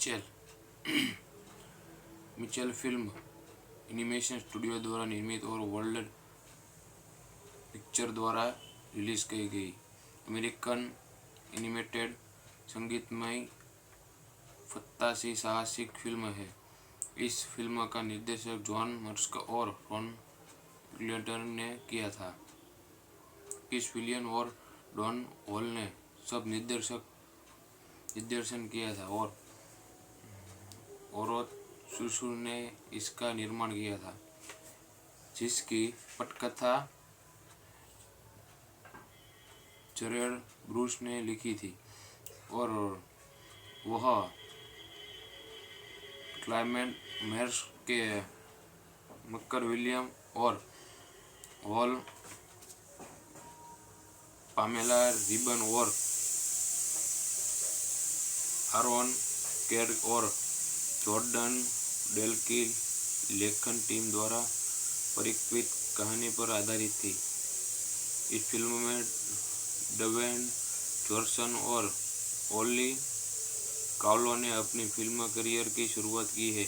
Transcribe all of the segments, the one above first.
Mitchell Mitchell film animation studio द्वारा निर्मित और वर्ल्ड पिक्चर द्वारा रिलीज की गई अमेरिकन एनिमेटेड संगीतमय फंतासी साहसिक फिल्म है। इस फिल्म का निर्देशन जॉन मर्स्क और रॉन ग्लेडर ने किया था। किस विलियन और डॉन हॉल ने सब निर्देशन किया था और सुसुर ने इसका निर्माण किया था, जिसकी पटकथा जरेड ब्रूस ने लिखी थी और वह क्लाइमेट मेयर्स के मक्कर विलियम और हॉल पामेला रिबन और आरोन केर और जॉर्डन डेल की लेखन टीम द्वारा परिकल्पित कहानी पर आधारित थी। इस फिल्म में ड्वेन जॉनसन और ओली कावलो ने अपनी फिल्म करियर की शुरुआत की है,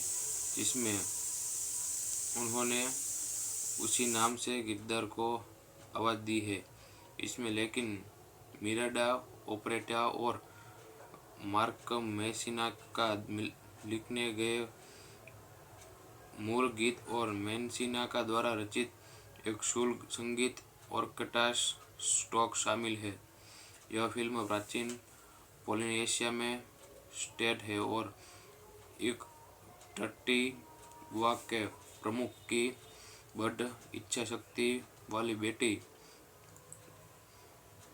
जिसमें उन्होंने उसी नाम से किरदार को आवाज़ दी है। इसमें लेकिन मिरांडा ओपेरेटा और मार्क मैसिना का लिखने गए मूल गीत और मैसिना का द्वारा रचित एक शुल्क संगीत ऑर्केस्ट्रा स्टॉक शामिल है। यह फिल्म प्राचीन पोलिनेशिया में सेट है और एक युवा के प्रमुख की बड़ इच्छा शक्ति वाली बेटी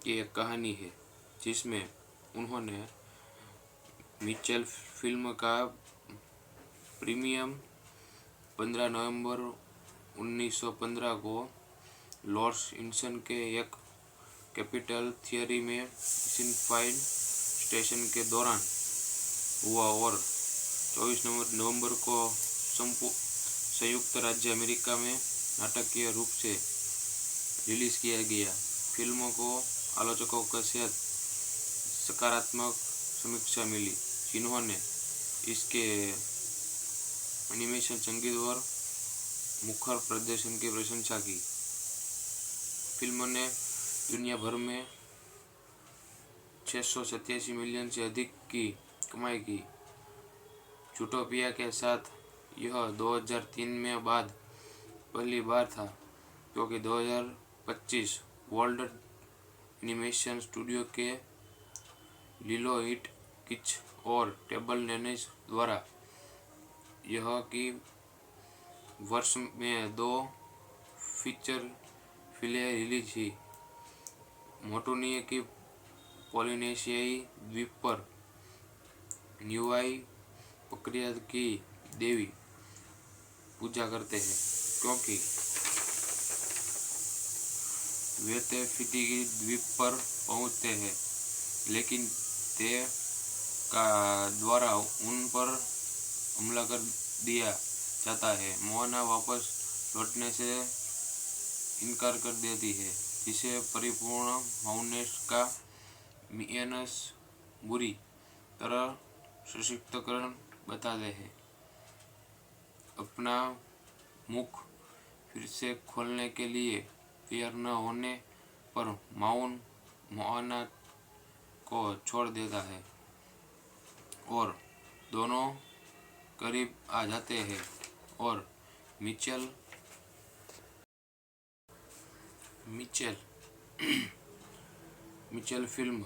की एक कहानी है, जिसमें उन्होंने मिचेल फिल्म का प्रीमियर 15 नवंबर 1915 को लॉर्ड्स इंसन के एक कैपिटल थिएटर में सिनफाइन स्टेशन के दौरान हुआ और 24 नवंबर को संयुक्त राज्य अमेरिका में नाटकीय रूप से रिलीज किया गया। फिल्म को आलोचकों से सकारात्मक समीक्षा मिली, जिन्होंने इसके एनिमेशन, संगीत और मुखर प्रदर्शन की प्रशंसा की। फिल्म ने दुनिया भर में 687 मिलियन से अधिक की कमाई की। जूटोपिया के साथ यह 2003 में बाद पहली बार था, क्योंकि 2025 वर्ल्ड एनिमेशन स्टूडियो के लिलो इट किच और टेबल टेनिस द्वारा यह की वर्ष में 2 फीचर फिल्में रिलीज की। मोटुनी की पोलिनेशियाई द्वीप पर न्यूआई प्रक्रिया की देवी पूजा करते हैं, क्योंकि वे तेफिती द्वीप पर पहुंचते हैं, लेकिन ते का द्वारा उन पर हमला कर दिया जाता है। मोना वापस लौटने से इनकार कर देती है, जिसे परिपूर्ण माउनेस का मियनस बुरी तरह सशक्तिकरण बताते हैं। अपना मुख फिर से खोलने के लिए तैयार न होने पर माउन मोना को छोड़ देता है और दोनों करीब आ जाते हैं और मिचेल फिल्म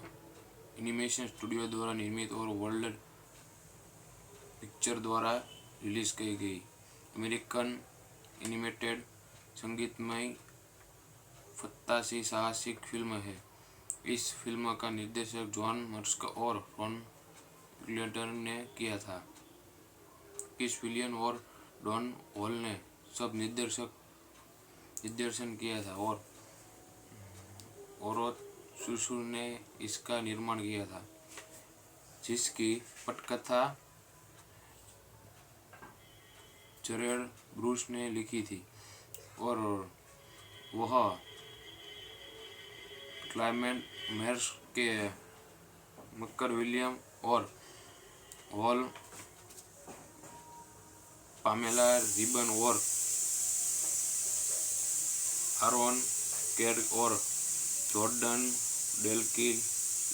एनिमेशन स्टूडियो द्वारा निर्मित और वर्ल्ड पिक्चर द्वारा रिलीज की गई अमेरिकन एनिमेटेड संगीतमय फंतासी साहसिक फिल्म है। इस फिल्म का निर्देशन जॉन मर्स्क और रॉन ग्लेडर ने किया था। किस विलियन और डॉन हॉल ने सब निर्देशन किया था और सुसुर ने इसका निर्माण किया था, जिसकी पटकथा जरेड ब्रूस ने लिखी थी और वह क्लाइमेट मेयर्स के मक्कर विलियम और हॉल पामेला रिबन और आरोन केर और जॉर्डन डेलकिल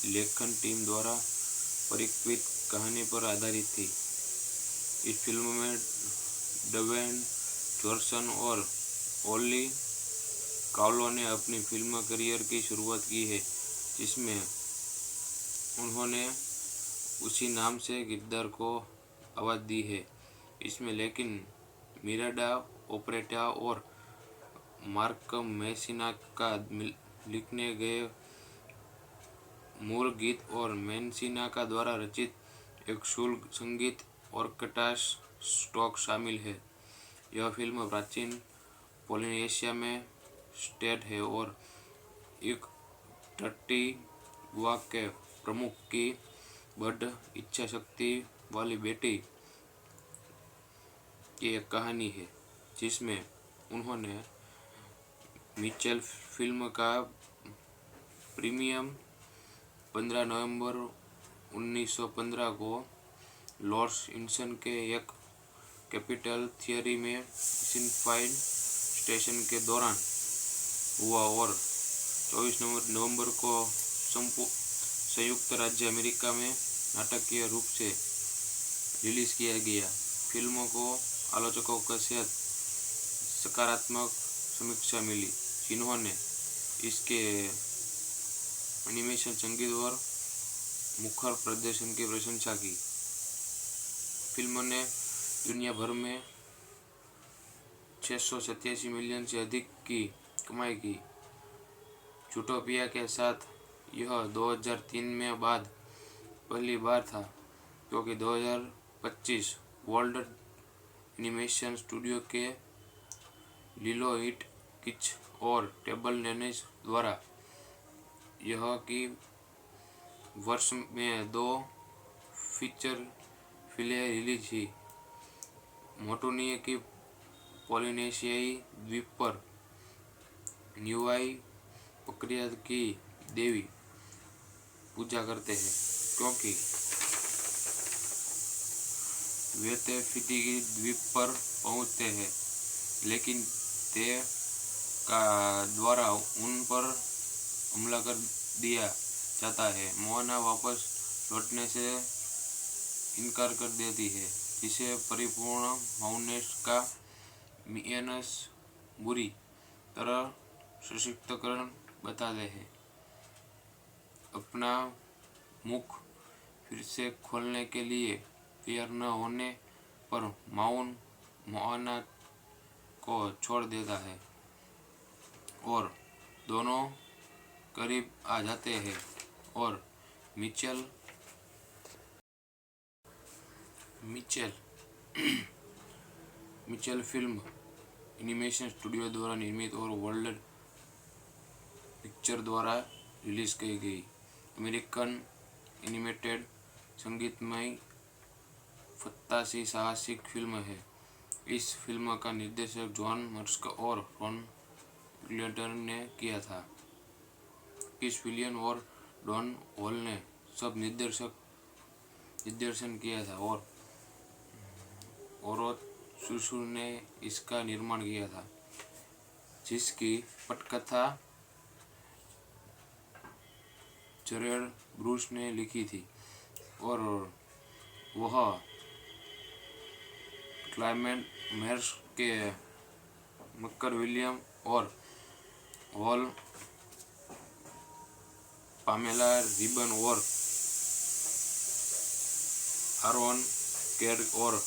लेखन टीम द्वारा परिकल्पित कहानी पर आधारित थी। इस फिल्म में ड्वेन जॉनसन और ओली कावलो ने अपनी फिल्म करियर की शुरुआत की है, जिसमें उन्होंने उसी नाम से किरदार को आवाज़ दी है। इसमें लेकिन मिरांडा ओपेरेटा और मार्क मैसिना का लिखने गए मूल गीत और मैसिना का द्वारा रचित एक शुल्क संगीत ऑर्केस्ट्रा स्टॉक शामिल है। यह फिल्म प्राचीन पोलिनेशिया में सेट है और एक टट्टी गुआ के प्रमुख की बड़ इच्छा शक्ति वाली बेटी की एक कहानी है, जिसमें उन्होंने मिचेल फिल्म का प्रीमियम 15 नवंबर 1915 को लॉर्ड्स इंसन के एक कैपिटल थिएटर में सिनफाइन स्टेशन के दौरान हुआ और 24 नवंबर को संयुक्त राज्य अमेरिका में नाटकीय रूप से रिलीज किया गया। फिल्म को आलोचकों से सकारात्मक समीक्षा मिली, जिन्होंने इसके एनिमेशन, संगीत और मुखर प्रदर्शन की प्रशंसा की। फिल्म ने दुनिया भर में 687 मिलियन से अधिक की कमाई की। जूटोपिया के साथ यह 2003 में बाद पहली बार था, क्योंकि 2025 वर्ल्ड एनिमेशन स्टूडियो के लिलो इट किच और टेबल नैनेज द्वारा यह की वर्ष में 2 फीचर फिल्में रिलीज की। मोटुनी की पोलिनेशियाई द्वीप पर न्यूआई प्रक्रिया की देवी पूजा करते हैं, क्योंकि वे फिजी द्वीप पर पहुंचते हैं, लेकिन ते का द्वारा उन पर हमला कर दिया जाता है। मोआना वापस लौटने से इनकार कर देती है, जिसे परिपूर्ण माउनेस का मियनस बुरी तरह सशक्तिकरण बताते हैं। अपना मुख फिर से खोलने के लिए तैयार न होने पर मोआना को छोड़ देता है और दोनों करीब आ जाते हैं और मिचेल फिल्म एनिमेशन स्टूडियो द्वारा निर्मित और वर्ल्ड पिक्चर द्वारा रिलीज की गई अमेरिकन एनिमेटेड संगीतमय फंतासी साहसिक फिल्म है। इस फिल्म का निर्देशन जॉन मर्स्क और रॉन ग्लेडर ने किया था। किस विलियन और डॉन हॉल ने सब निर्देशन किया था और सुसु ने इसका निर्माण किया था, जिसकी पटकथा जरेड ब्रूस ने लिखी थी और वह क्लाइमेट मेयर्स के मक्कर विलियम और हॉल पामेला रिबन और आरोन केर और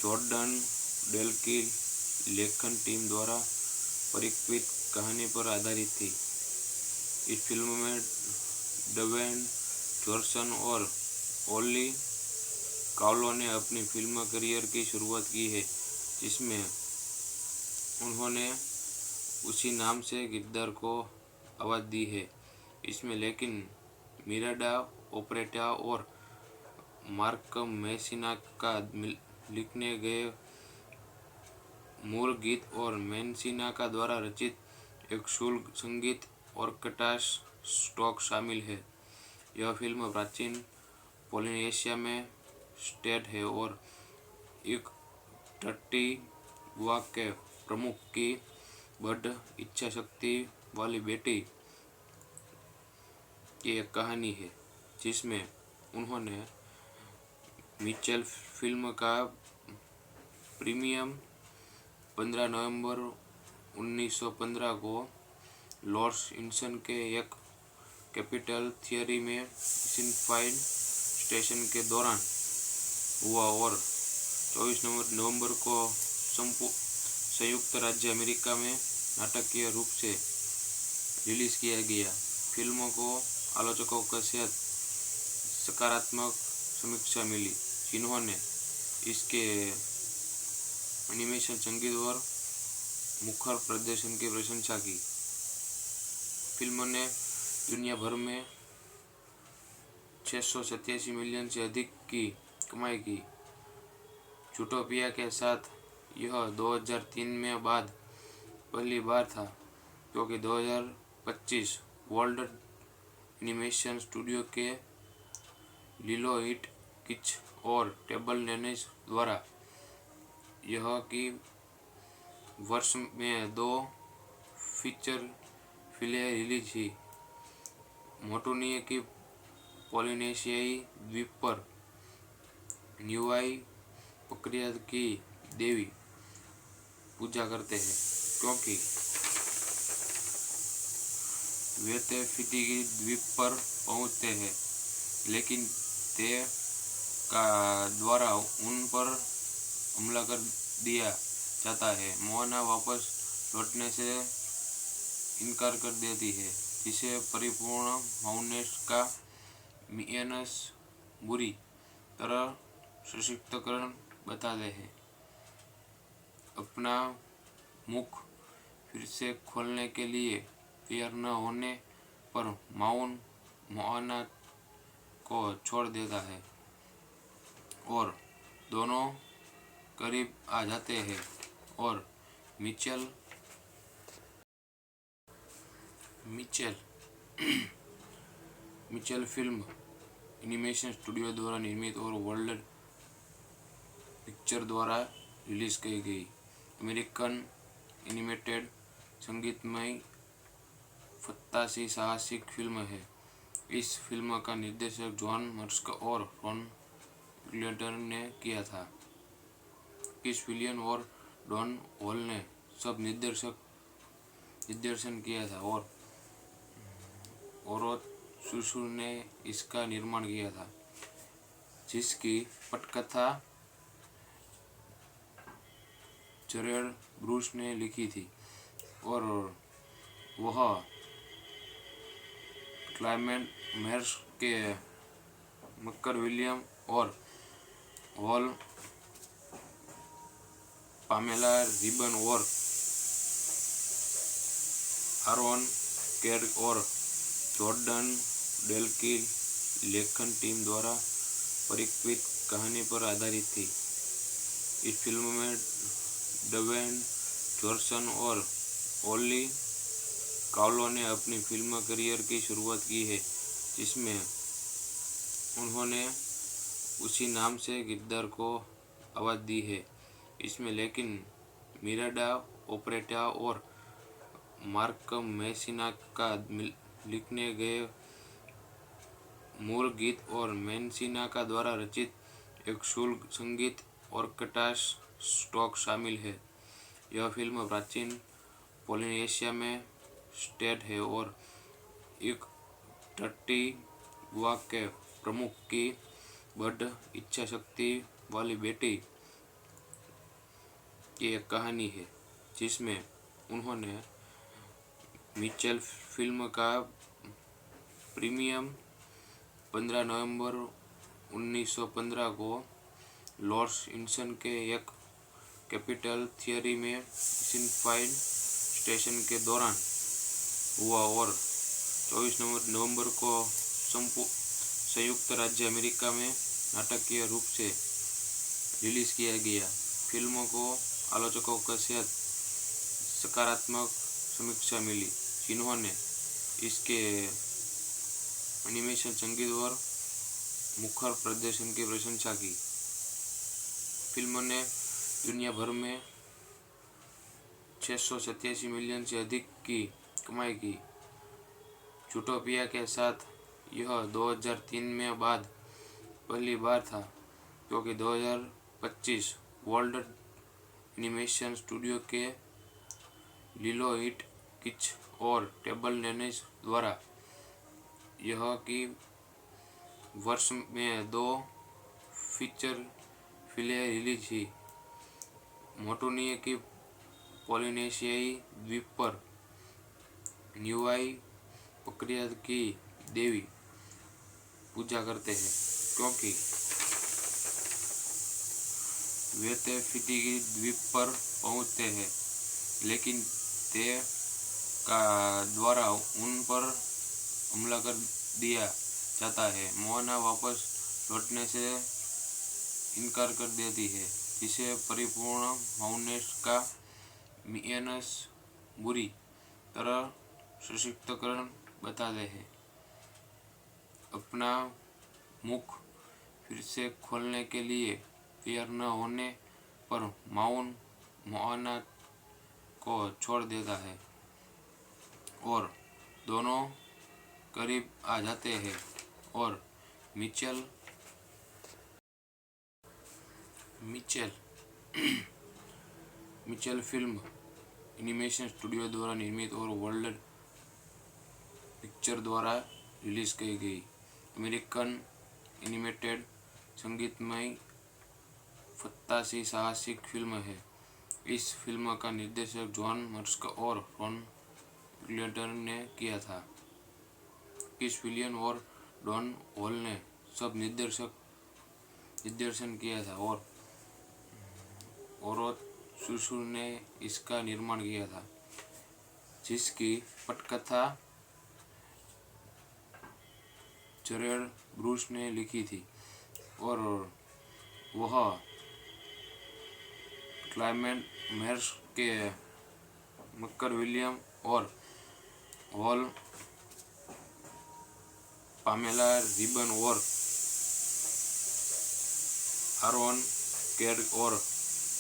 जॉर्डन डेलकिल लेखन टीम द्वारा परिकल्पित कहानी पर आधारित थी। इस फिल्म में ड्वेन जॉनसन और ओली कावलो ने अपनी फिल्म करियर की शुरुआत की है, जिसमें उन्होंने उसी नाम से किरदार को आवाज़ दी है। इसमें लेकिन मिरांडा ओपेरेटा और मार्क मैसिना का लिखने गए मूल गीत और मैसिना का द्वारा रचित एक शुल्क संगीत ऑर्केस्ट्रा स्टॉक शामिल है। यह फिल्म प्राचीन पोलिनेशिया में सेट है और एक 30 युवा के प्रमुख की बड़ इच्छा शक्ति वाली बेटी की एक कहानी है, जिसमें उन्होंने मिचेल फिल्म का प्रीमियम 15 नवंबर 1915 को लॉर्ड्स इंसन के एक कैपिटल थिएटर में सिनफाइन स्टेशन के दौरान हुआ और 24 नवंबर को संयुक्त राज्य अमेरिका में नाटकीय रूप से रिलीज किया गया। फिल्म को आलोचकों से सकारात्मक समीक्षा मिली, जिन्होंने इसके एनिमेशन, संगीत और मुखर प्रदर्शन की प्रशंसा की। फिल्म ने दुनिया भर में 687 मिलियन से अधिक की कमाई की। जूटोपिया के साथ यह 2003 में बाद पहली बार था, क्योंकि 2025 वर्ल्ड एनिमेशन स्टूडियो के लिलो इट किच और टेबल टेनिस द्वारा यह की वर्ष में 2 फीचर फिल्में रिलीज हुई। मोटुनिया की पोलिनेशियाई द्वीप पर न्यूआई प्रक्रिया की देवी पूजा करते हैं, क्योंकि वे तेफिती द्वीप पर पहुंचते हैं, लेकिन ते का द्वारा उन पर हमला कर दिया जाता है। मोहना वापस लौटने से इनकार कर देती है, जिसे परिपूर्ण माउनेस का मियनस बुरी तरह सशक्तिकरण बताते हैं। अपना मुख फिर से खोलने के लिए तैयार न होने पर माउन मोहना को छोड़ देता है और दोनों करीब आ जाते हैं और मिचेल फिल्म एनिमेशन स्टूडियो द्वारा निर्मित और वर्ल्ड पिक्चर द्वारा रिलीज की गई अमेरिकन एनिमेटेड संगीतमय फंतासी साहसिक फिल्म है। इस फिल्म का निर्देशन जॉन मर्स्क और रॉन ग्लेडर ने किया था। किस विलियन और डॉन हॉल ने सब निर्देशन किया था और ओरोथ सुसुर ने इसका निर्माण किया था, जिसकी पटकथा जरेड ब्रूस ने लिखी थी और वह क्लाइमेट मेयर्स के मक्कर विलियम और हॉल, पामेला रिबन और आरोन कैड और जॉर्डन डेल की लेखन टीम द्वारा परिकल्पित कहानी पर आधारित थी। इस फिल्म में ड्वेन जॉनसन और ओली कावलो ने अपनी फिल्म करियर की शुरुआत की है, जिसमें उन्होंने उसी नाम से किरदार को आवाज़ दी है। इसमें लेकिन मिरांडा ओपेरेटा और मार्क मैसिना का लिखने गए मूल गीत और मैसिना का द्वारा रचित एक शुल्क संगीत ऑर्केस्ट्रा स्टॉक शामिल है। यह फिल्म प्राचीन पोलिनेशिया में सेट है और एक 30 युवा के प्रमुख की बड़ इच्छा शक्ति वाली बेटी की एक कहानी है, जिसमें उन्होंने मिचेल फिल्म का प्रीमियम 15 नवंबर 1915 को लॉर्ड्स इंसन के एक कैपिटल थिएटर में सिनफाइन स्टेशन के दौरान हुआ और 24 नवंबर को संयुक्त राज्य अमेरिका में नाटकीय रूप से रिलीज किया गया। फिल्म को आलोचकों से सकारात्मक समीक्षा मिली, जिन्होंने इसके एनिमेशन, संगीत और मुखर प्रदर्शन की प्रशंसा की। फिल्म ने दुनिया भर में 687 मिलियन से अधिक की कमाई की। जूटोपिया के साथ यह 2003 में बाद पहली बार था, क्योंकि 2025 वर्ल्ड एनिमेशन स्टूडियो के लिलो इट किच और टेबल टेनिस द्वारा यह की वर्ष में 2 फीचर फिल्में रिलीज की। मोटूनिया की पोलिनेशियाई द्वीप पर न्यूआई प्रक्रिया की देवी पूजा करते हैं, क्योंकि वे ते फिजी द्वीप पर पहुंचते हैं, लेकिन ते का द्वारा उन पर हमला कर दिया जाता है। मोना वापस लौटने से इनकार कर देती है, जिसे परिपूर्ण माउनेस का मियनस बुरी तरह सशक्तिकरण बताते हैं। अपना मुख फिर से खोलने के लिए तैयार न होने पर मोआना को छोड़ देता है और दोनों करीब आ जाते हैं और मिचेल फिल्म एनिमेशन स्टूडियो द्वारा निर्मित और वर्ल्ड पिक्चर द्वारा रिलीज की गई अमेरिकन एनिमेटेड संगीतमय फंतासी साहसिक फिल्म है। इस फिल्म का निर्देशन जॉन मर्स्क और रॉन ग्लेडर ने किया था। किस विलियन और डॉन हॉल ने सब निर्देशन किया था और सुसुर ने इसका निर्माण किया था, जिसकी पटकथा जरेड ब्रूस ने लिखी थी और वह क्लाइमेट मेर्स के मक्कर विलियम और हॉल पामेला रिबन और आरोन केर और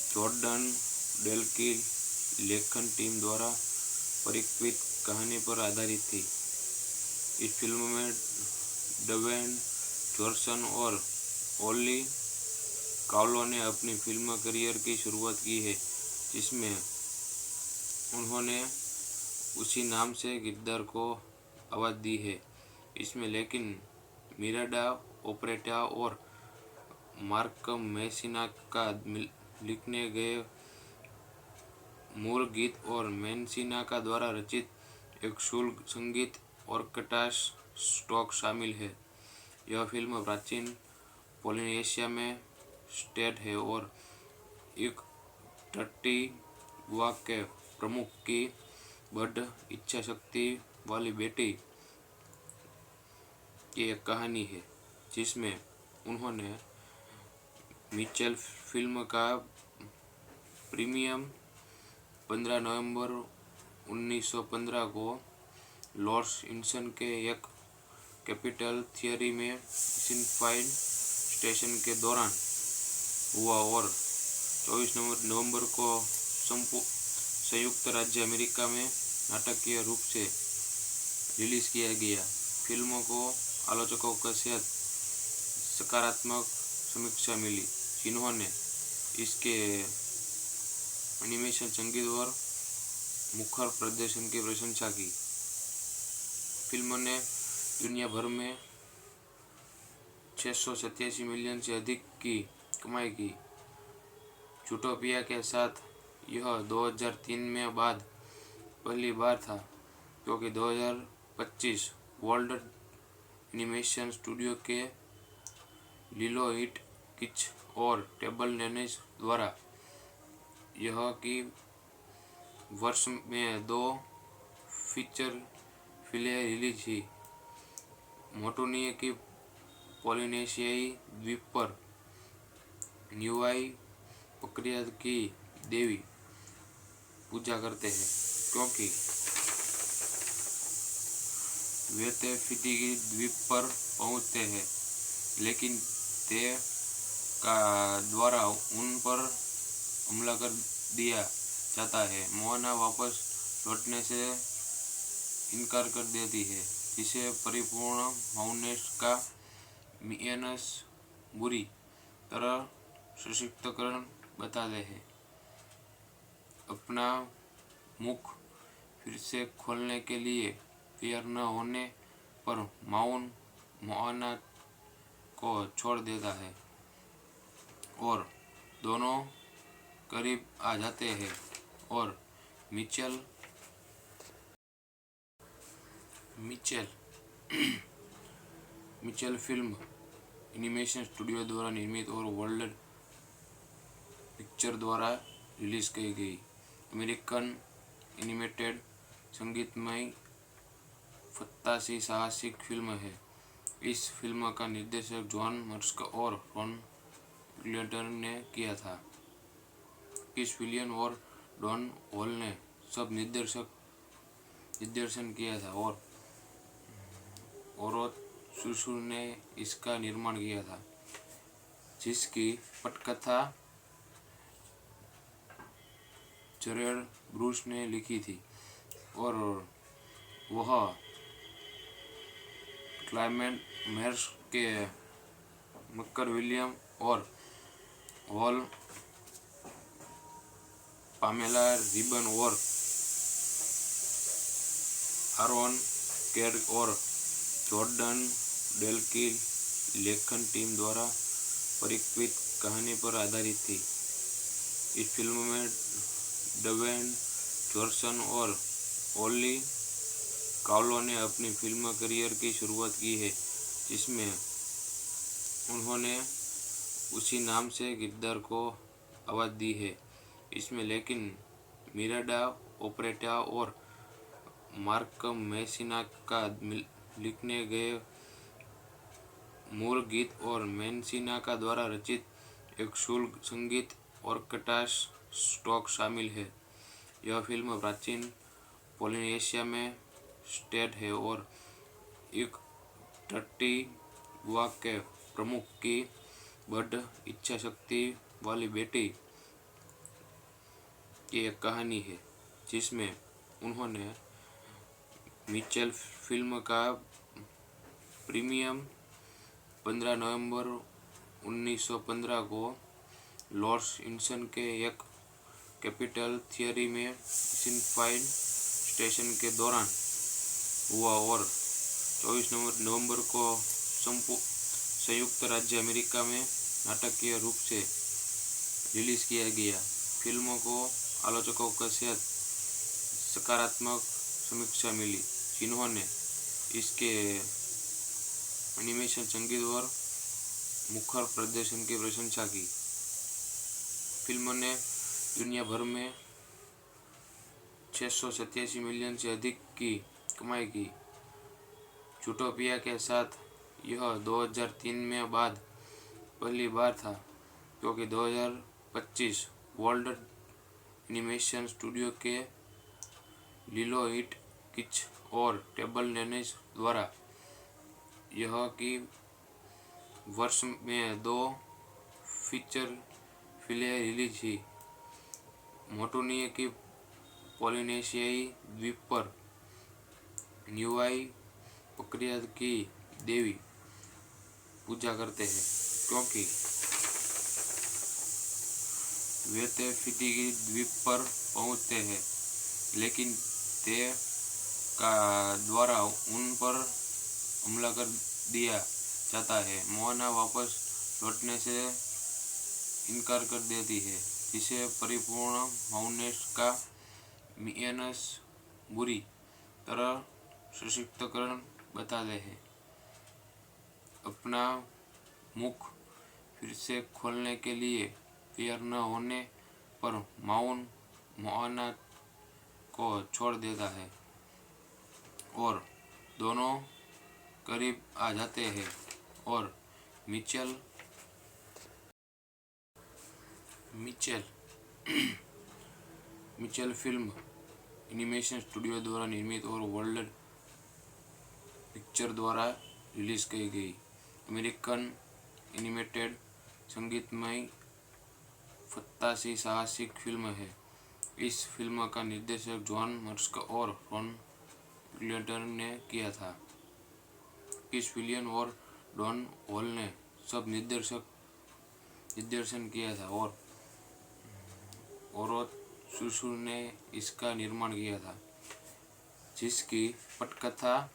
जॉर्डन डेल की लेखन टीम द्वारा परिकल्पित कहानी पर आधारित थी। इस फिल्म में ड्वेन जॉनसन और ओली कावलो ने अपनी फिल्म करियर की शुरुआत की है, जिसमें उन्होंने उसी नाम से किरदार को आवाज़ दी है। इसमें लेकिन मिरांडा ओपेरेटा और मार्क मेसिना का लिखने गए मूल गीत और मेसिना का द्वारा रचित एक शुल्क संगीत ऑर्केस्ट्रा स्टॉक शामिल है। यह फिल्म प्राचीन पोलिनेशिया में सेट है और एक टट्टी बुआ के प्रमुख की बड़ इच्छा शक्ति वाली बेटी की एक कहानी है, जिसमें उन्होंने मिचेल फिल्म का प्रीमियर 15 नवंबर 1915 को लॉर्ड्स इंसन के एक कैपिटल थिएटर में सिनफाइड स्टेशन के दौरान हुआ और 24 नवंबर को संयुक्त राज्य अमेरिका में नाटकीय रूप से रिलीज किया गया। फिल्म को आलोचकों से सकारात्मक समीक्षा मिली, जिन्होंने इसके एनिमेशन, संगीत और मुखर प्रदर्शन की प्रशंसा की। फिल्म ने दुनिया भर में 687 मिलियन से अधिक की कमाई की। जूटोपिया के साथ यह 2003 में बाद पहली बार था, क्योंकि 2025 वर्ल्ड एनिमेशन स्टूडियो के लिलो इट किच और टेबल टेनिस द्वारा यह की वर्ष में 2 फीचर फिल्में रिलीज की। मोटूनिया की पोलिनेशियाई द्वीप पर न्यूआई प्रक्रिया की देवी पूजा करते हैं, क्योंकि वे ते फिजी द्वीप पर पहुंचते हैं, लेकिन ते का द्वारा उन पर हमला कर दिया जाता है। मोहना वापस लौटने से इनकार कर देती है, जिसे परिपूर्ण माउनेस्का मियनस बुरी तरह सशक्तिकरण बताते हैं। अपना मुख फिर से खोलने के लिए तैयार न होने पर मोहना को छोड़ देता है और दोनों करीब आ जाते हैं और Mitchell Mitchell film animation studio द्वारा निर्मित और वर्ल्ड पिक्चर द्वारा रिलीज की गई अमेरिकन एनिमेटेड संगीतमय फंतासी साहसिक फिल्म है। इस फिल्म का निर्देशन जॉन मर्स्क और रॉन ग्लेडर ने किया था। किस विलियन और डॉन हॉल ने सब निर्देशन किया था और सुसुर ने इसका निर्माण किया था, जिसकी पटकथा जरेड ब्रूस ने लिखी थी और वह क्लाइमेट मेयर्स के मक्कर विलियम और हॉल पामेला रिबन और आरोन केर और जॉर्डन डेल की लेखन टीम द्वारा परिकल्पित कहानी पर आधारित थी। इस फिल्म में ड्वेन जॉनसन और ओली कावलो ने अपनी फिल्म करियर की शुरुआत की है, जिसमें उन्होंने उसी नाम से किरदार को आवाज़ दी है। इसमें लेकिन मिरांडा ओपेरेटा और मार्क मैसिना का लिखने गए मूल गीत और मैसिना का द्वारा रचित एक शुल्क संगीत ऑर्केस्ट्रा स्टॉक शामिल है। यह फिल्म प्राचीन पोलिनेशिया में सेट है और एक युवा के प्रमुख की बड़ इच्छा शक्ति वाली बेटी की एक कहानी है, जिसमें उन्होंने मिचेल फिल्म का प्रीमियर 15 नवंबर 1915 को लॉर्ड्स इंसन के एक कैपिटल थिएटर में सिनफाइन स्टेशन के दौरान हुआ और 24 नवंबर को संयुक्त राज्य अमेरिका में नाटकीय रूप से रिलीज किया गया। फिल्म को आलोचकों से सकारात्मक समीक्षा मिली, जिन्होंने इसके एनिमेशन, संगीत और मुखर प्रदर्शन की प्रशंसा की। फिल्म ने दुनिया भर में 687 मिलियन से अधिक की कमाई की। जूटोपिया के साथ यह 2003 में बाद पहली बार था, क्योंकि 2025 वर्ल्ड एनिमेशन स्टूडियो के लिलो इट किच और टेबल टेनिस द्वारा यह की वर्ष में 2 फीचर फिल्में रिलीज की। मोटुनिया की पोलिनेशियाई द्वीप पर न्यूआई प्रक्रिया की देवी पूजा करते हैं, क्योंकि वे तेफिती द्वीप पर पहुंचते हैं, लेकिन ते का द्वारा उन पर हमला कर दिया जाता है। मोहना वापस लौटने से इनकार कर देती है, जिसे परिपूर्ण माउनेस्का मियनस बुरी तरह सशक्तिकरण बताते हैं। अपना मुख फिर से खोलने के लिए तैयार न होने पर मोहना को छोड़ देता है और दोनों करीब आ जाते हैं और मिचेल फिल्म एनिमेशन स्टूडियो द्वारा निर्मित और वर्ल्ड पिक्चर द्वारा रिलीज की गई अमेरिकन एनिमेटेड संगीतमय फंतासी साहसिक फिल्म है। इस फिल्म का निर्देशन जॉन मर्स्क और रॉन ग्लेडर ने किया था। किस विलियन और डॉन हॉल ने सब निर्देशन किया था और सुसु ने इसका निर्माण किया था, जिसकी पटकथा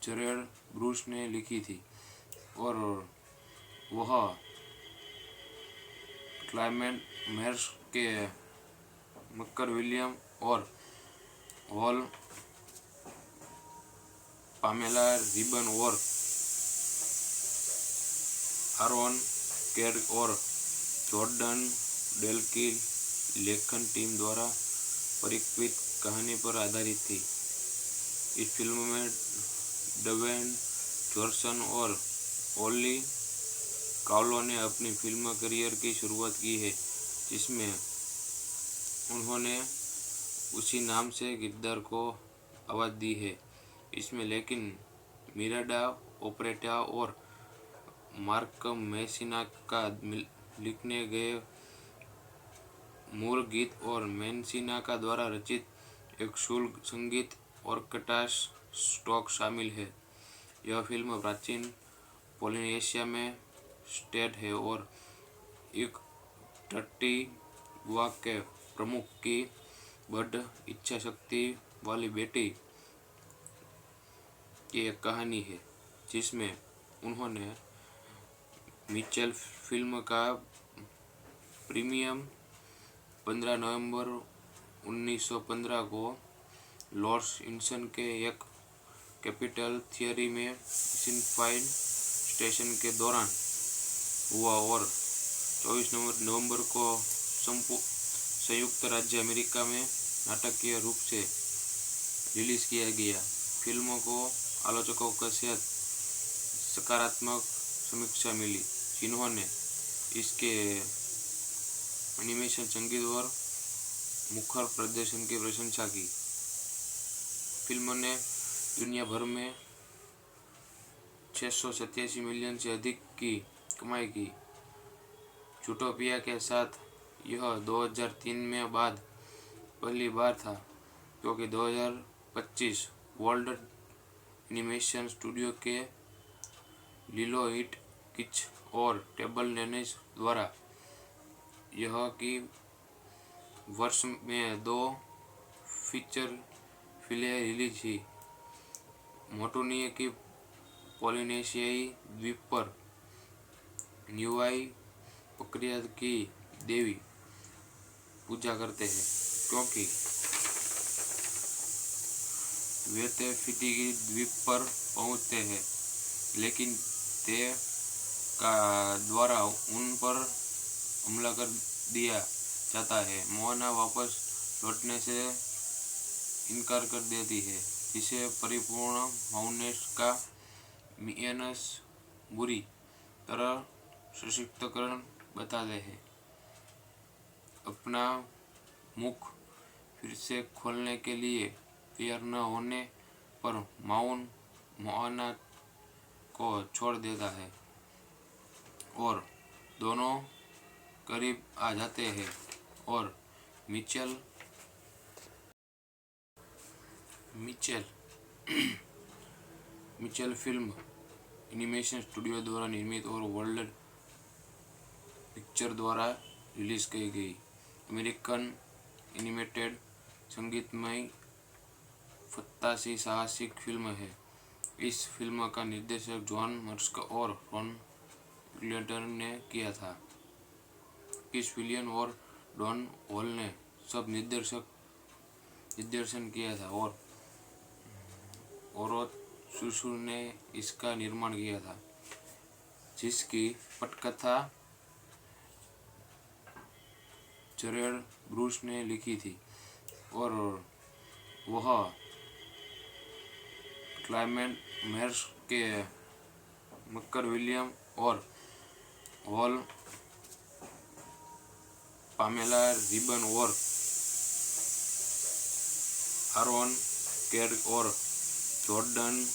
जरेड ब्रूस ने लिखी थी और वह क्लाइमेट मेयर्स के मक्कर विलियम और हॉल, पामेला रिबन और आरोन केर और जॉर्डन डेलकिल लेखन टीम द्वारा परिकल्पित कहानी पर आधारित थी। इस फिल्म में ड्वेन जॉनसन और ओली कावलो ने अपनी फिल्म करियर की शुरुआत की है, जिसमें उन्होंने उसी नाम से किरदार को आवाज़ दी है। इसमें लेकिन मिरांडा ओपेरेटा और मार्क मैसिना का लिखने गए मूल गीत और मैसिना का द्वारा रचित एक शुल्क संगीत ऑर्केस्ट्रा स्टॉक शामिल है। यह फिल्म प्राचीन पोलिनेशिया में सेट है और एक टट्टी गुआ के प्रमुख की बड़ इच्छा शक्ति वाली बेटी की एक कहानी है, जिसमें उन्होंने मिचेल फिल्म का प्रीमियम 15 नवंबर 1915 को लॉर्ड्स इंसन के एक कैपिटल थिएटर में सिनफाइन स्टेशन के दौरान हुआ और 24 नवंबर को संयुक्त राज्य अमेरिका में नाटकीय रूप से रिलीज किया गया। फिल्म को आलोचकों के साथ सकारात्मक समीक्षा मिली, जिन्होंने इसके एनिमेशन, संगीत और मुखर प्रदर्शन की प्रशंसा की। फिल्म ने दुनिया भर में 687 मिलियन से अधिक की कमाई की। जूटोपिया के साथ यह 2003 में बाद पहली बार था, क्योंकि 2025 वर्ल्ड एनिमेशन स्टूडियो के लिलो इट किच और टेबल टेनिस द्वारा यह की वर्ष में 2 फीचर फिल्में रिलीज की। मोटुनी की पोलिनेशियाई द्वीप पर न्यूआई प्रक्रिया की देवी पूजा करते हैं, क्योंकि वे फिजी द्वीप पर पहुंचते हैं, लेकिन ते का द्वारा उन पर हमला कर दिया जाता है। मोना वापस लौटने से इनकार कर देती है, जिसे परिपूर्ण माउनेस का मियनस बुरी तरह सशक्तिकरण बताते हैं। अपना मुख फिर से खोलने के लिए तैयार न होने पर मोना को छोड़ देता है और दोनों करीब आ जाते हैं और मिचेल फिल्म एनिमेशन स्टूडियो द्वारा निर्मित और वर्ल्ड पिक्चर द्वारा रिलीज की गई अमेरिकन एनिमेटेड संगीतमय फंतासी साहसिक फिल्म है। इस फिल्म का निर्देशन जॉन मर्स्क और रॉन ग्लेडर ने किया था। किस विलियन और डॉन हॉल ने सब निर्देशन किया था और सुसु ने इसका निर्माण किया था, जिसकी पटकथा जरेड ब्रूस ने लिखी थी और वह क्लाइमेट मेयर्स के मक्कर विलियम और हॉल, पामेला रिबन और आरोन केर और जॉर्डन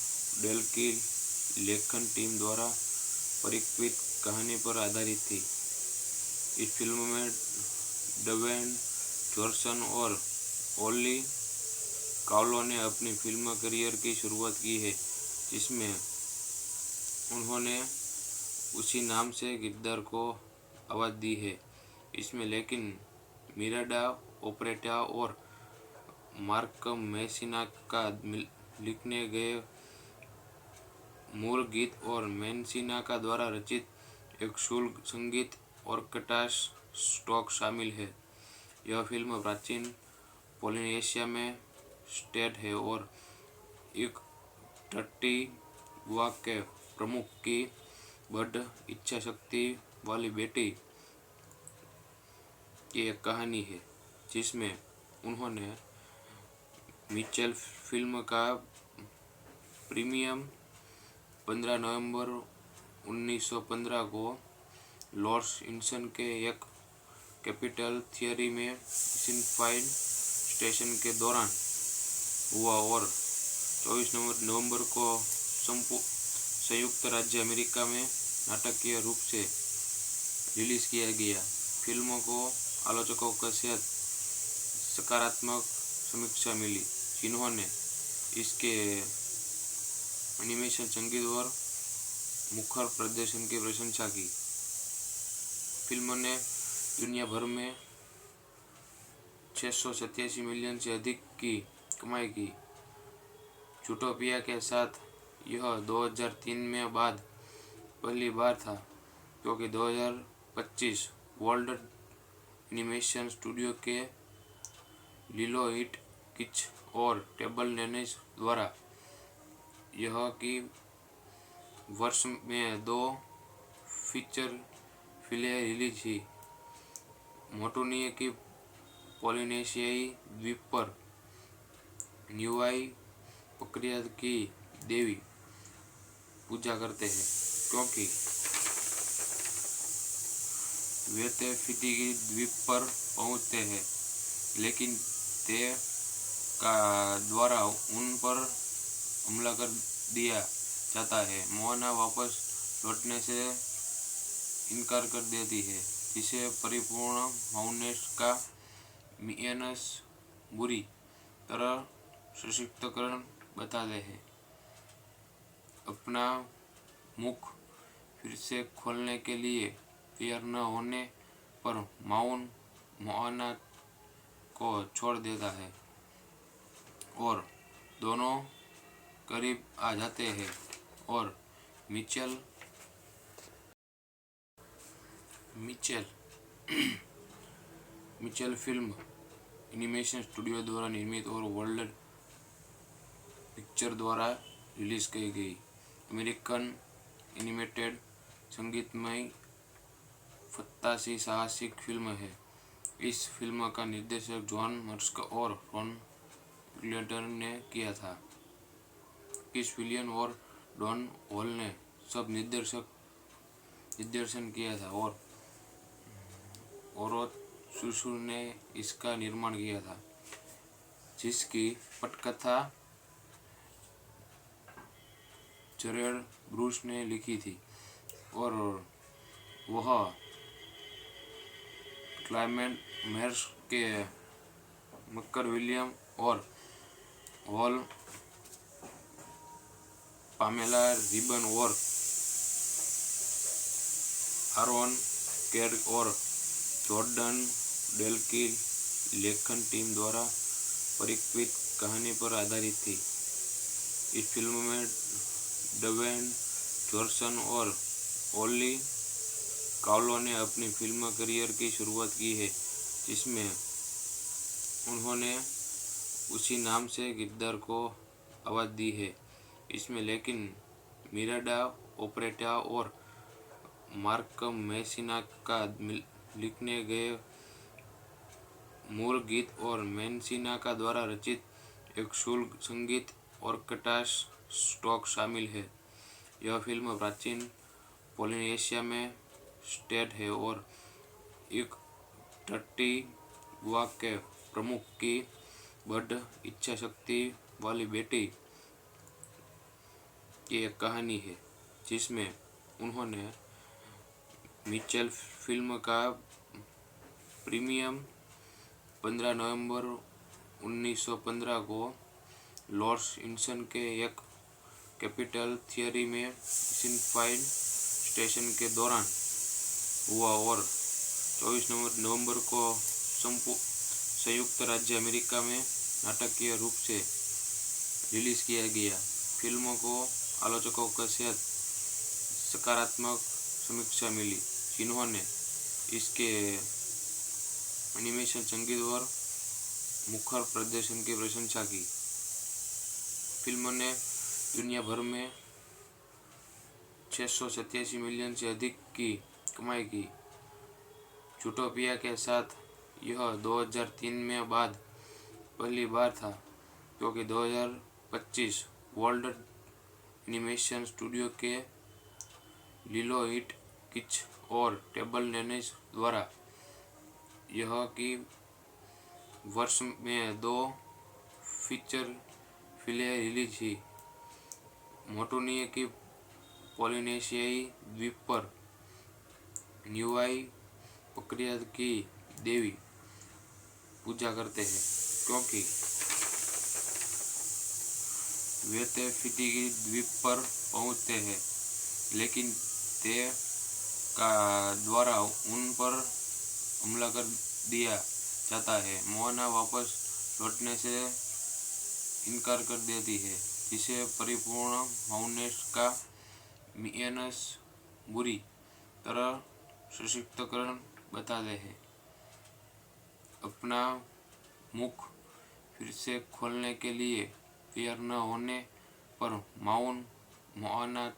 डेलकिल लेखन टीम द्वारा परिकल्पित कहानी पर आधारित थी। इस फिल्म में ड्वेन जॉनसन और ओली कावलो ने अपनी फिल्म करियर की शुरुआत की है, जिसमें उन्होंने उसी नाम से किरदार को आवाज़ दी है। इसमें लेकिन मिरांडा ओपेरेटा और मार्क मेसिना का लिखने गए मूल गीत और मेसिना का द्वारा रचित एक शुल्क संगीत ऑर्केस्ट्रा स्टॉक शामिल है। यह फिल्म प्राचीन पोलिनेशिया में सेट है और एक टट्टी गुआ के प्रमुख की बड़ इच्छा शक्ति वाली बेटी की एक कहानी है, जिसमें उन्होंने मिचेल फिल्म का प्रीमियम 15 नवंबर 1915 को लॉर्ड्स इंसन के एक कैपिटल थिएटर में सिनफाइन स्टेशन के दौरान हुआ और 24 नवंबर को संयुक्त राज्य अमेरिका में नाटकीय रूप से रिलीज किया गया। फिल्म को आलोचकों से सकारात्मक समीक्षा मिली, जिन्होंने इसके एनिमेशन, संगीत और मुखर प्रदर्शन की प्रशंसा की। फिल्म ने दुनिया भर में 687 मिलियन से अधिक की कमाई की। जूटोपिया के साथ यह 2003 में बाद पहली बार था, क्योंकि 2025 वर्ल्ड एनिमेशन स्टूडियो के लिलो इट किच और टेबल टेनिस द्वारा यह की वर्ष में 2 फीचर फिल्में रिलीज हुई। मोटुनिया की पोलिनेशियाई द्वीप पर न्यूआई प्रक्रिया की देवी पूजा करते हैं, क्योंकि वे फिजी द्वीप पर पहुंचते हैं, लेकिन ते का द्वारा उन पर हमला कर दिया जाता है। मोना वापस लौटने से इनकार कर देती है, जिसे परिपूर्ण माउनेस का मियनस बुरी तरह सशक्तिकरण बताते हैं। अपना मुख फिर से खोलने के लिए तैयार न होने पर मोना को छोड़ देता है और दोनों करीब आ जाते हैं और मिचेल फिल्म एनिमेशन स्टूडियो द्वारा निर्मित और वर्ल्ड पिक्चर द्वारा रिलीज की गई अमेरिकन एनिमेटेड संगीतमय फंतासी साहसिक फिल्म है। इस फिल्म का निर्देशन जॉन मर्स्क और रॉन ग्लेडर ने किया था। किस विलियन और डॉन हॉल ने सब निर्देशन किया था और ओरोथ सुसुर ने इसका निर्माण किया था, जिसकी पटकथा जरेड ब्रूस ने लिखी थी और वह क्लाइमेट मेयर्स के मकर विलियम और हॉल, पामेला रिबन और आरोन कैड और जॉर्डन डेलकी लेखन टीम द्वारा परिकल्पित कहानी पर आधारित थी। इस फिल्म में ड्वेन जॉनसन और ओली कावलो ने अपनी फिल्म करियर की शुरुआत की है, जिसमें उन्होंने उसी नाम से किरदार को आवाज़ दी है। इसमें लेकिन मिरांडा ओपेरेटा और मार्क मेसिना का लिखने गए मूल गीत और मेसिना का द्वारा रचित एक शुल्क संगीत ऑर्केस्ट्रा स्टॉक शामिल है। यह फिल्म प्राचीन पोलिनेशिया में सेट है और एक टट्टी गुआ के प्रमुख की बड़ इच्छा शक्ति वाली बेटी की एक कहानी है, जिसमें उन्होंने मिचेल फिल्म का प्रीमियम 15 नवंबर 1915 को लॉर्ड्स इंसन के एक कैपिटल थिएटर में सिनफाइन स्टेशन के दौरान हुआ और 24 नवंबर को संयुक्त राज्य अमेरिका में नाटकीय रूप से रिलीज किया गया। फिल्म को आलोचकों के साथ सकारात्मक समीक्षा मिली, जिन्होंने इसके एनिमेशन, संगीत और मुखर प्रदर्शन की प्रशंसा की। फिल्म ने दुनिया भर में 687 मिलियन से अधिक की कमाई की। जूटोपिया के साथ यह 2003 में बाद पहली बार था, क्योंकि 2025 वर्ल्ड एनिमेशन स्टूडियो के लिलो इट किच और टेबल टेनिस द्वारा यह की वर्ष में 2 फीचर फिल्में रिलीज की। मोटुनिया की पोलिनेशियाई द्वीप पर न्यूआई प्रक्रिया की देवी पूजा करते हैं, क्योंकि वे तेफिती द्वीप पर पहुंचते हैं, लेकिन ते का द्वारा उन पर हमला कर दिया जाता है। मोना वापस लौटने से इनकार कर देती है, जिसे परिपूर्ण माउनेस का मियनस बुरी तरह सशक्तिकरण बताते हैं। अपना मुख फिर से खोलने के लिए तैयार न होने पर माउन मोआना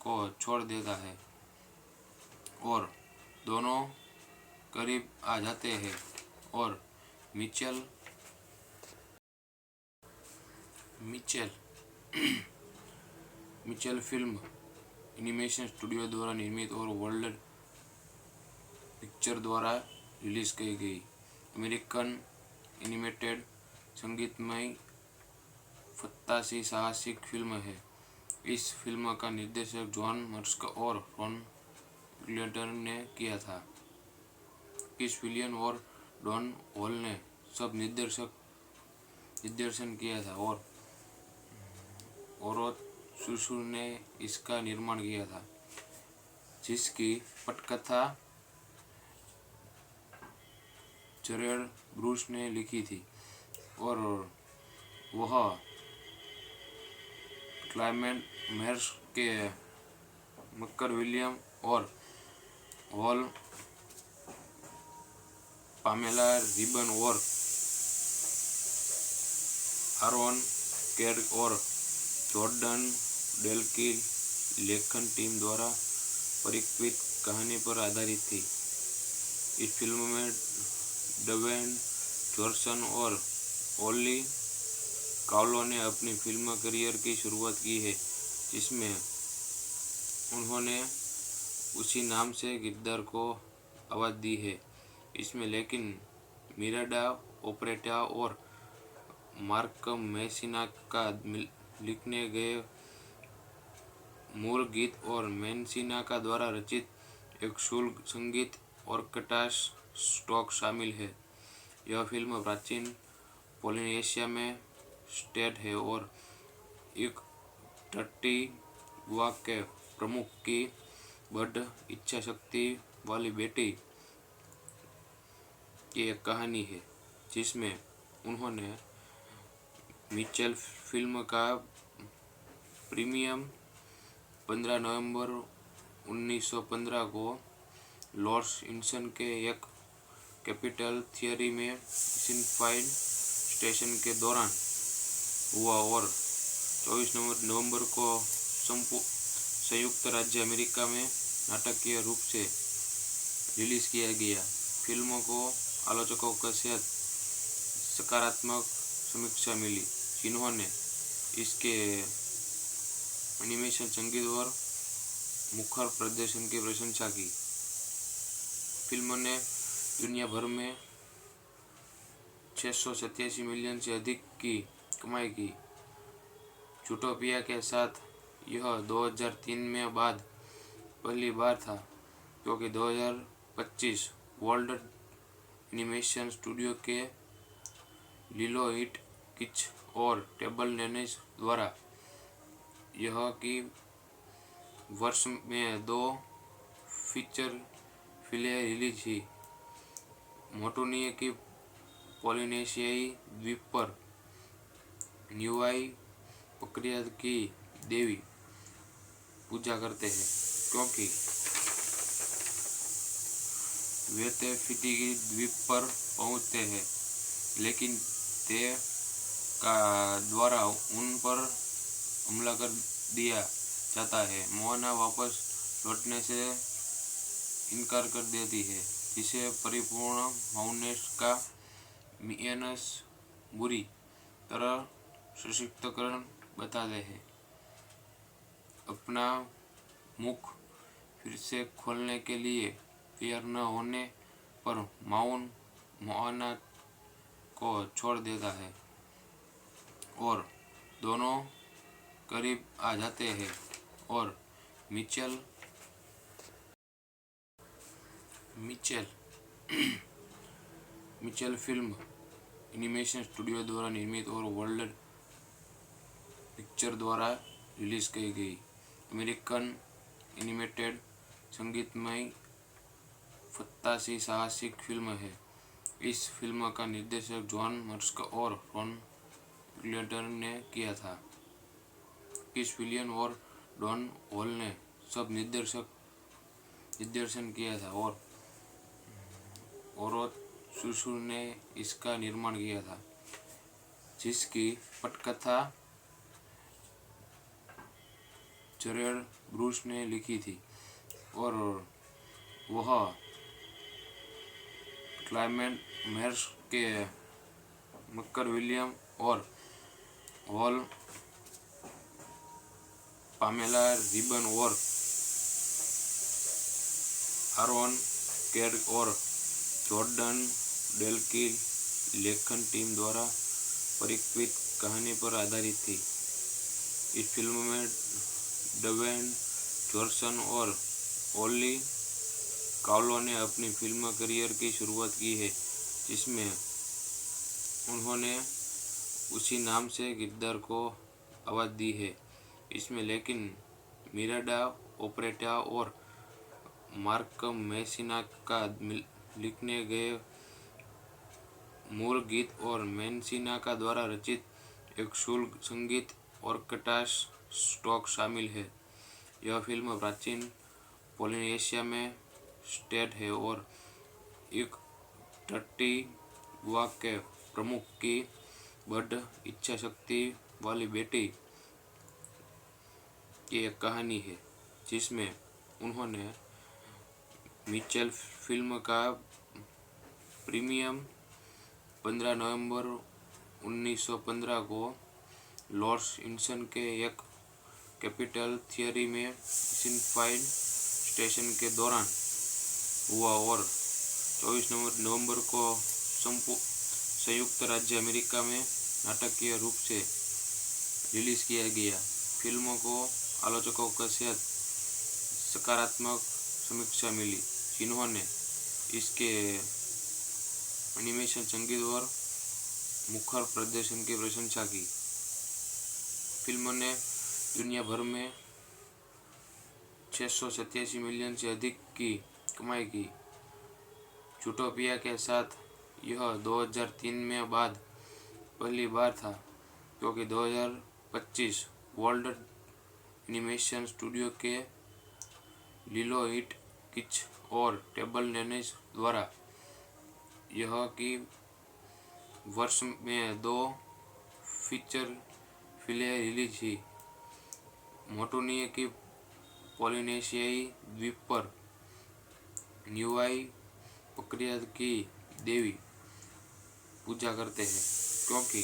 को छोड़ देता है और दोनों करीब आ जाते हैं और मिचेल फिल्म एनिमेशन स्टूडियो द्वारा निर्मित और वर्ल्ड पिक्चर द्वारा रिलीज की गई अमेरिकन एनिमेटेड संगीतमय फंतासी साहसिक फिल्म है। इस फिल्म का निर्देशन जॉन मर्स्क और रॉन ग्लेडर ने किया था। किस विलियन और डॉन हॉल ने सब निर्देशन किया था और सुसुर ने इसका निर्माण किया था, जिसकी पटकथा जरेड ब्रूस ने लिखी थी और वह क्लाइमेट मेर्स के मक्कर विलियम और हॉल, पामेला रिबन और आरोन कैड और जॉर्डन डेल की लेखन टीम द्वारा परिकल्पित कहानी पर आधारित थी। इस फिल्म में ड्वेन जॉनसन और ओली कावलो ने अपनी फिल्म करियर की शुरुआत की है, जिसमें उन्होंने उसी नाम से किरदार को आवाज़ दी है। इसमें लेकिन मिरांडा ओपेरेटा और मार्क मैसिना का लिखने गए मूल गीत और मैसिना का द्वारा रचित एक शुल्क संगीत ऑर्केस्ट्रा स्टॉक शामिल है। यह फिल्म प्राचीन पोलिनेशिया में सेट है और एक टट्टी बुआ के प्रमुख की बड़ इच्छा शक्ति वाली बेटी की एक कहानी है, जिसमें उन्होंने मिचेल फिल्म का प्रीमियम 15 नवंबर 1915 को लॉर्ड्स इंसन के एक कैपिटल थिएटर में सिनफाइन स्टेशन के दौरान हुआ और 24 नवंबर को संयुक्त राज्य अमेरिका में नाटकीय रूप से रिलीज किया गया। फिल्म को आलोचकों के साथ सकारात्मक समीक्षा मिली, जिन्होंने इसके एनिमेशन, संगीत और मुखर प्रदर्शन की प्रशंसा की। फिल्म ने दुनिया भर में 687 मिलियन से अधिक की कमाई की। जूटोपिया के साथ यह 2003 में बाद पहली बार था, क्योंकि 2025 वर्ल्ड एनिमेशन स्टूडियो के लिलो इट किच और टेबल टेनिस द्वारा यह की वर्ष में 2 फीचर फिल्में रिलीज हुई। मोटूनिया की पोलिनेशियाई द्वीप पर न्यूआई प्रक्रिया की देवी पूजा करते हैं, क्योंकि वे फिजी द्वीप पर पहुंचते हैं, लेकिन ते का द्वारा उन पर हमला कर दिया जाता है। मोना वापस लौटने से इनकार कर देती है, जिसे परिपूर्ण माउनेस का मियनस बुरी तरह सशक्तिकरण बताते हैं। अपना मुख फिर से खोलने के लिए तैयार न होने पर मोआना को छोड़ देता है और दोनों करीब आ जाते हैं और मिचेल फिल्म एनिमेशन स्टूडियो द्वारा निर्मित और वर्ल्ड पिक्चर द्वारा रिलीज की गई अमेरिकन एनिमेटेड संगीतमय फंतासी साहसिक फिल्म है। इस फिल्म का निर्देशन जॉन मर्स्क और रॉन ग्लेडर ने किया था। किस विलियन और डॉन हॉल ने सब निर्देशन किया था और सुसु ने इसका निर्माण किया था, जिसकी पटकथा जरेड ब्रूस ने लिखी थी और वह क्लाइमेट मेयर्स के मक्कर विलियम और हॉल पामेला रिबन और आरोन कैड और जॉर्डन डेल की लेखन टीम द्वारा परिकल्पित कहानी पर आधारित थी। इस फिल्म में ड्वेन जॉनसन और ओली कावलो ने अपनी फिल्म करियर की शुरुआत की है, जिसमें उन्होंने उसी नाम से किरदार को आवाज़ दी है। इसमें लेकिन मिरांडा ओपेरेटा और मार्क मेसिना का लिखने गए मूल गीत और मेसिना का द्वारा रचित एक शुल्क संगीत ऑर्केस्ट्रा स्टॉक शामिल है। यह फिल्म प्राचीन पोलिनेशिया में सेट है और एक टट्टी युवा के प्रमुख की बड़ इच्छा शक्ति वाली बेटी की एक कहानी है, जिसमें उन्होंने मिचेल फिल्म का प्रीमियम 15 नवंबर 1915 को लॉर्ड्स इंसन के एक कैपिटल थिएटर में सिनफाइन स्टेशन के दौरान हुआ और 24 नवंबर को संयुक्त राज्य अमेरिका में नाटकीय रूप से रिलीज किया गया। फिल्म को आलोचकों से सकारात्मक समीक्षा मिली, जिन्होंने इसके एनिमेशन संगीत और मुखर प्रदर्शन की प्रशंसा की। फिल्म ने दुनिया भर में 687 मिलियन से अधिक की कमाई की। जूटोपिया के साथ यह 2003 में बाद पहली बार था, क्योंकि 2025 वर्ल्ड एनिमेशन स्टूडियो के लिलो इट किच और टेबल टेनिस द्वारा यह की वर्ष में 2 फीचर फिल्में रिलीज हुई। मोटूनिया की पोलिनेशियाई द्वीप पर न्यूआई प्रक्रिया की देवी पूजा करते हैं, क्योंकि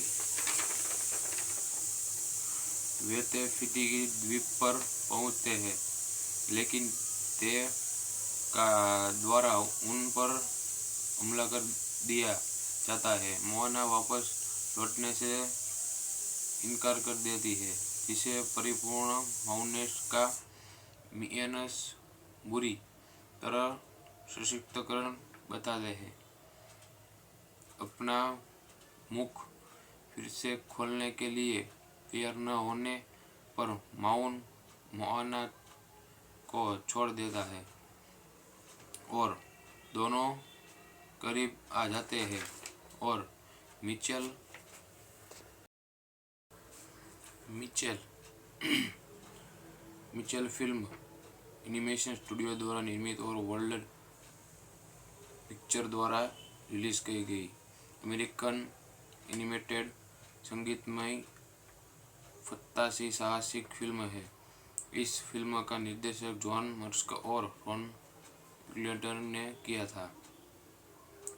वे फिजी द्वीप पर पहुंचते हैं, लेकिन ते का द्वारा उन पर हमला कर दिया जाता है। मोना वापस लौटने से इनकार कर देती है, जिसे परिपूर्ण माउनेस का मियनस बुरी तरह सशक्तिकरण बताते हैं। अपना मुख फिर से खोलने के लिए तैयार न होने पर माउन मोआना को छोड़ देता है और दोनों करीब आ जाते हैं और Mitchell Mitchell film animation studio द्वारा निर्मित और वर्ल्ड पिक्चर द्वारा रिलीज की गई अमेरिकन एनिमेटेड संगीतमय फंतासी साहसिक फिल्म है। इस फिल्म का निर्देशन जॉन मर्स्क और रॉन ग्लेडर ने किया था।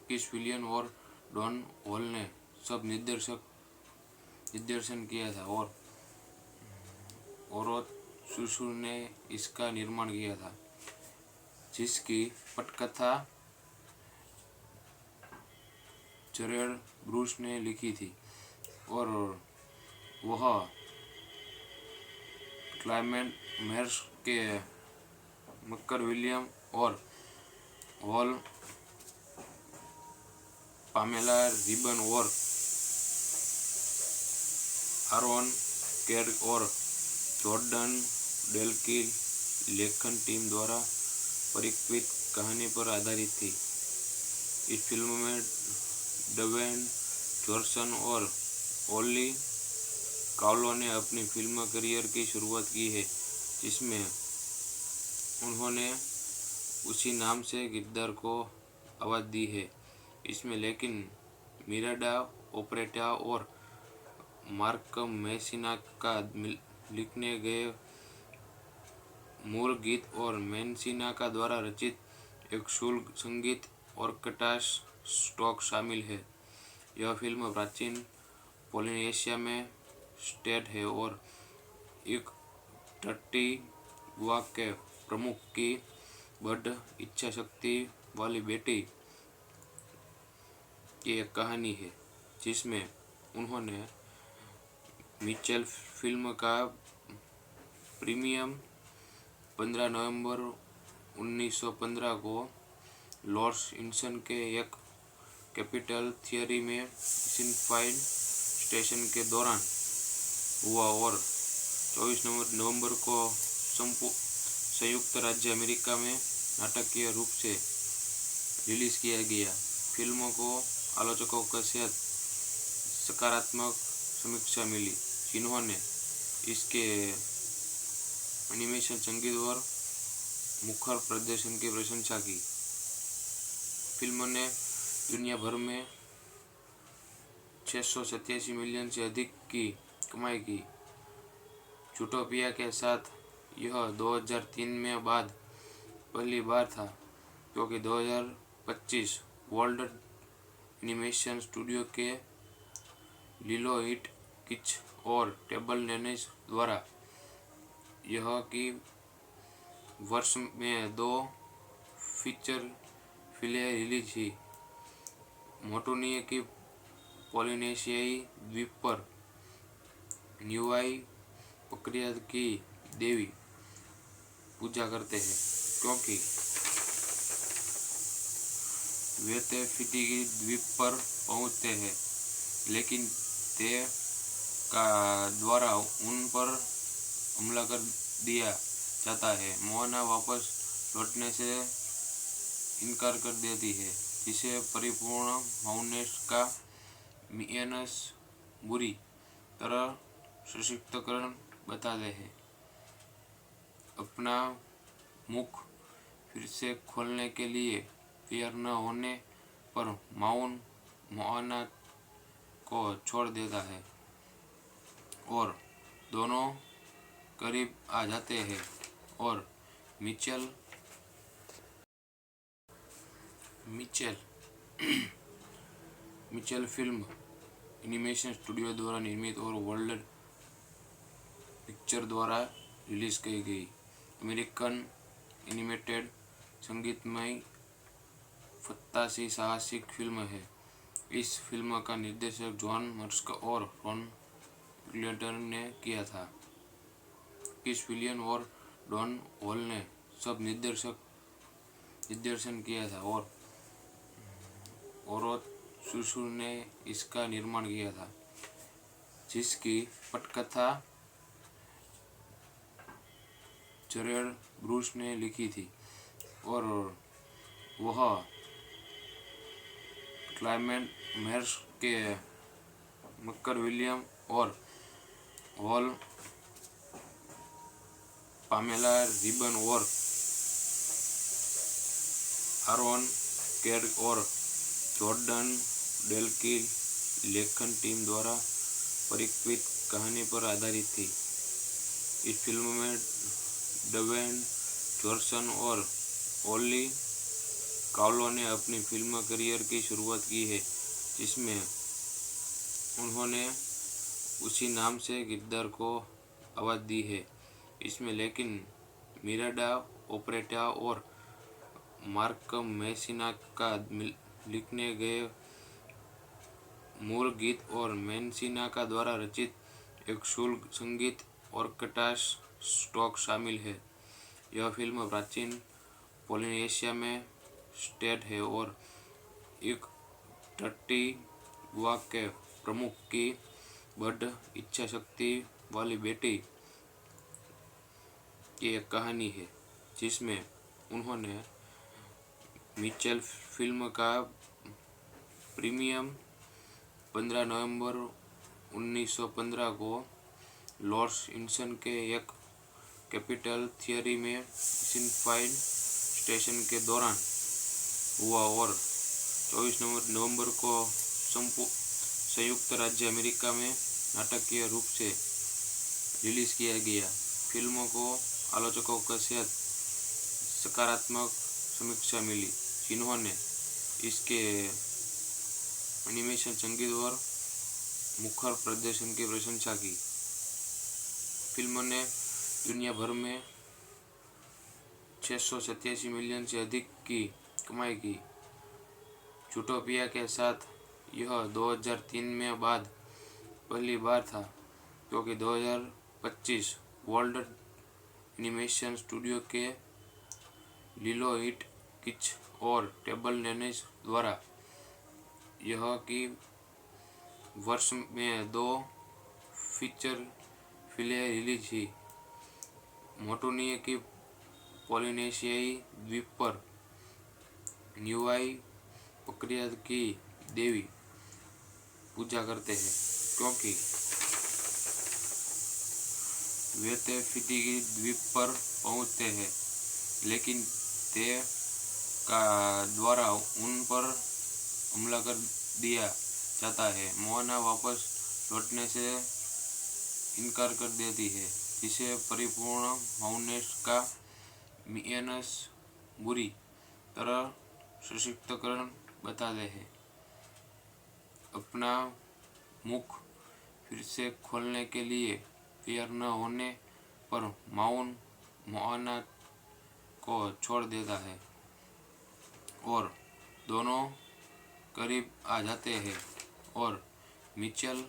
किस विलियन और डॉन हॉल ने सब निर्देशन किया था और सुसु ने इसका निर्माण किया था, जिसकी पटकथा जरेड ब्रूस ने लिखी थी और वह क्लाइमेट मेयर्स के मक्कर विलियम और हॉल पामेला रिबन और आरोन केर और जॉर्डन डेलकिल लेखन टीम द्वारा परिकल्पित कहानी पर आधारित थी। इस फिल्म में ड्वेन जॉनसन और ओली कावलो ने अपनी फिल्म करियर की शुरुआत की है, जिसमें उन्होंने उसी नाम से किरदार को आवाज़ दी है। इसमें लेकिन मिरांडा ओपेरेटा और मार्क मैसिना का लिखने गए मूल गीत और मैसिना का द्वारा रचित एक शुल्क संगीत ऑर्केस्ट्रा स्टॉक शामिल है। यह फिल्म प्राचीन पोलिनेशिया में सेट है और एक टट्टी बुआ के प्रमुख की बड़ इच्छा शक्ति वाली बेटी की एक कहानी है, जिसमें उन्होंने मिचेल फिल्म का प्रीमियर 15 नवंबर 1915 को लॉर्ड्स इंसन के एक कैपिटल थिएटर में सिनफाइन स्टेशन के दौरान हुआ और 24 नवंबर को संयुक्त राज्य अमेरिका में नाटकीय रूप से रिलीज किया गया। फिल्म को आलोचकों के साथ सकारात्मक समीक्षा मिली, जिन्होंने इसके एनिमेशन संगीत और मुखर प्रदर्शन की प्रशंसा की। फिल्म ने दुनिया भर में 687 मिलियन से अधिक की कमाई की। जूटोपिया के साथ यह 2003 में बाद पहली बार था, क्योंकि 2025 वर्ल्ड एनिमेशन स्टूडियो के लिलो इट किच और टेबल टेनिस द्वारा यह की वर्ष में 2 फीचर फिल्में रिलीज हुई। मोटुनी की पोलिनेशियाई द्वीप पर न्यूआई प्रक्रिया की देवी पूजा करते हैं, क्योंकि वे फिजी द्वीप पर पहुंचते हैं, लेकिन ते का द्वारा उन पर हमला कर दिया जाता है। मोआना वापस लौटने से इनकार कर देती है, जिसे परिपूर्ण माउनेस का मियनस बुरी तरह सशक्तिकरण बताते हैं। अपना मुख फिर से खोलने के लिए तैयार न होने पर माउन मोआना को छोड़ देता है और दोनों करीब आ जाते हैं और मिचेल फिल्म एनिमेशन स्टूडियो द्वारा निर्मित और वर्ल्ड पिक्चर द्वारा रिलीज की गई अमेरिकन एनिमेटेड संगीतमय फंतासी साहसिक फिल्म है। इस फिल्म का निर्देशन जॉन मर्स्क और रॉन ग्लेडर ने किया था। किस विलियन और डॉन हॉल ने सब निर्देशन किया था और ओरो सुसु ने इसका निर्माण किया था, जिसकी पटकथा जरेड ब्रूस ने लिखी थी और वह क्लाइमेट मेयर्स के मक्कर विलियम और हॉल पामेला रिबन और आरोन केर और जॉर्डन डेल की लेखन टीम द्वारा परिकल्पित कहानी पर आधारित थी। इस फिल्म में ड्वेन जॉनसन और ओली कावलो ने अपनी फिल्म करियर की शुरुआत की है, जिसमें उन्होंने उसी नाम से किरदार को आवाज़ दी है। इसमें लेकिन मिरांडा ओपेरेटा और मार्क मैसिना का लिखने गए मूल गीत और मैसिना का द्वारा रचित एक शुल्क संगीत ऑर्केस्ट्रा स्टॉक शामिल है। यह फिल्म प्राचीन पोलिनेशिया में सेट है और एक टट्टी युवा के प्रमुख की बड़ इच्छा शक्ति वाली बेटी की एक कहानी है, जिसमें उन्होंने मिचेल फिल्म का प्रीमियम 15 नवंबर 1915 को लॉर्ड्स इंसन के एक कैपिटल थिएटर में सिनफाइन स्टेशन के दौरान हुआ और 24 नवंबर को संयुक्त राज्य अमेरिका में नाटकीय रूप से रिलीज किया गया। फिल्म को आलोचकों से सकारात्मक समीक्षा मिली, जिन्होंने इसके एनिमेशन, संगीत और मुखर प्रदर्शन की प्रशंसा की। फिल्म ने दुनिया भर में 687 मिलियन से अधिक की कमाई की। जूटोपिया के साथ यह 2003 में बाद पहली बार था, क्योंकि 2025 वर्ल्ड एनिमेशन स्टूडियो के लिलो इट किच और टेबल टेनिस द्वारा यह की वर्ष में 2 फीचर फिल्में रिलीज हुई। मोटुनिया की पोलिनेशियाई द्वीप पर न्यूआई प्रक्रिया की देवी पूजा करते हैं, क्योंकि वे तेफिती द्वीप पर पहुंचते हैं, लेकिन ते का द्वारा उन पर हमला कर दिया जाता है। मोना वापस लौटने से इनकार कर देती है, जिसे परिपूर्ण माउनेस का मियनस बुरी तरह सशक्तिकरण बताते हैं। अपना मुख फिर से खोलने के लिए तैयार न होने पर माउन मोना को छोड़ देता है और दोनों करीब आ जाते हैं और मिचेल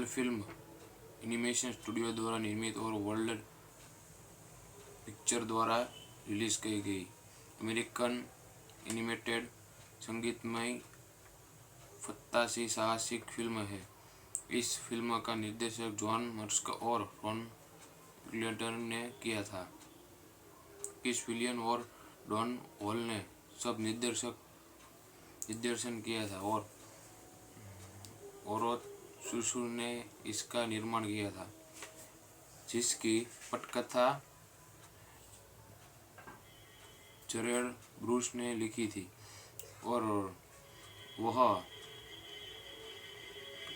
फिल्म एनिमेशन स्टूडियो द्वारा निर्मित और वर्ल्ड पिक्चर द्वारा रिलीज की गई अमेरिकन एनिमेटेड संगीतमय फंतासी साहसिक फिल्म है। इस फिल्म का निर्देशन जॉन मर्स्क और रॉन ग्लेडर ने किया था। किस विलियन और डॉन हॉल ने सब निर्देशन किया था और ओरो सुसु ने इसका निर्माण किया था, जिसकी पटकथा जरेड ब्रूस ने लिखी थी और वह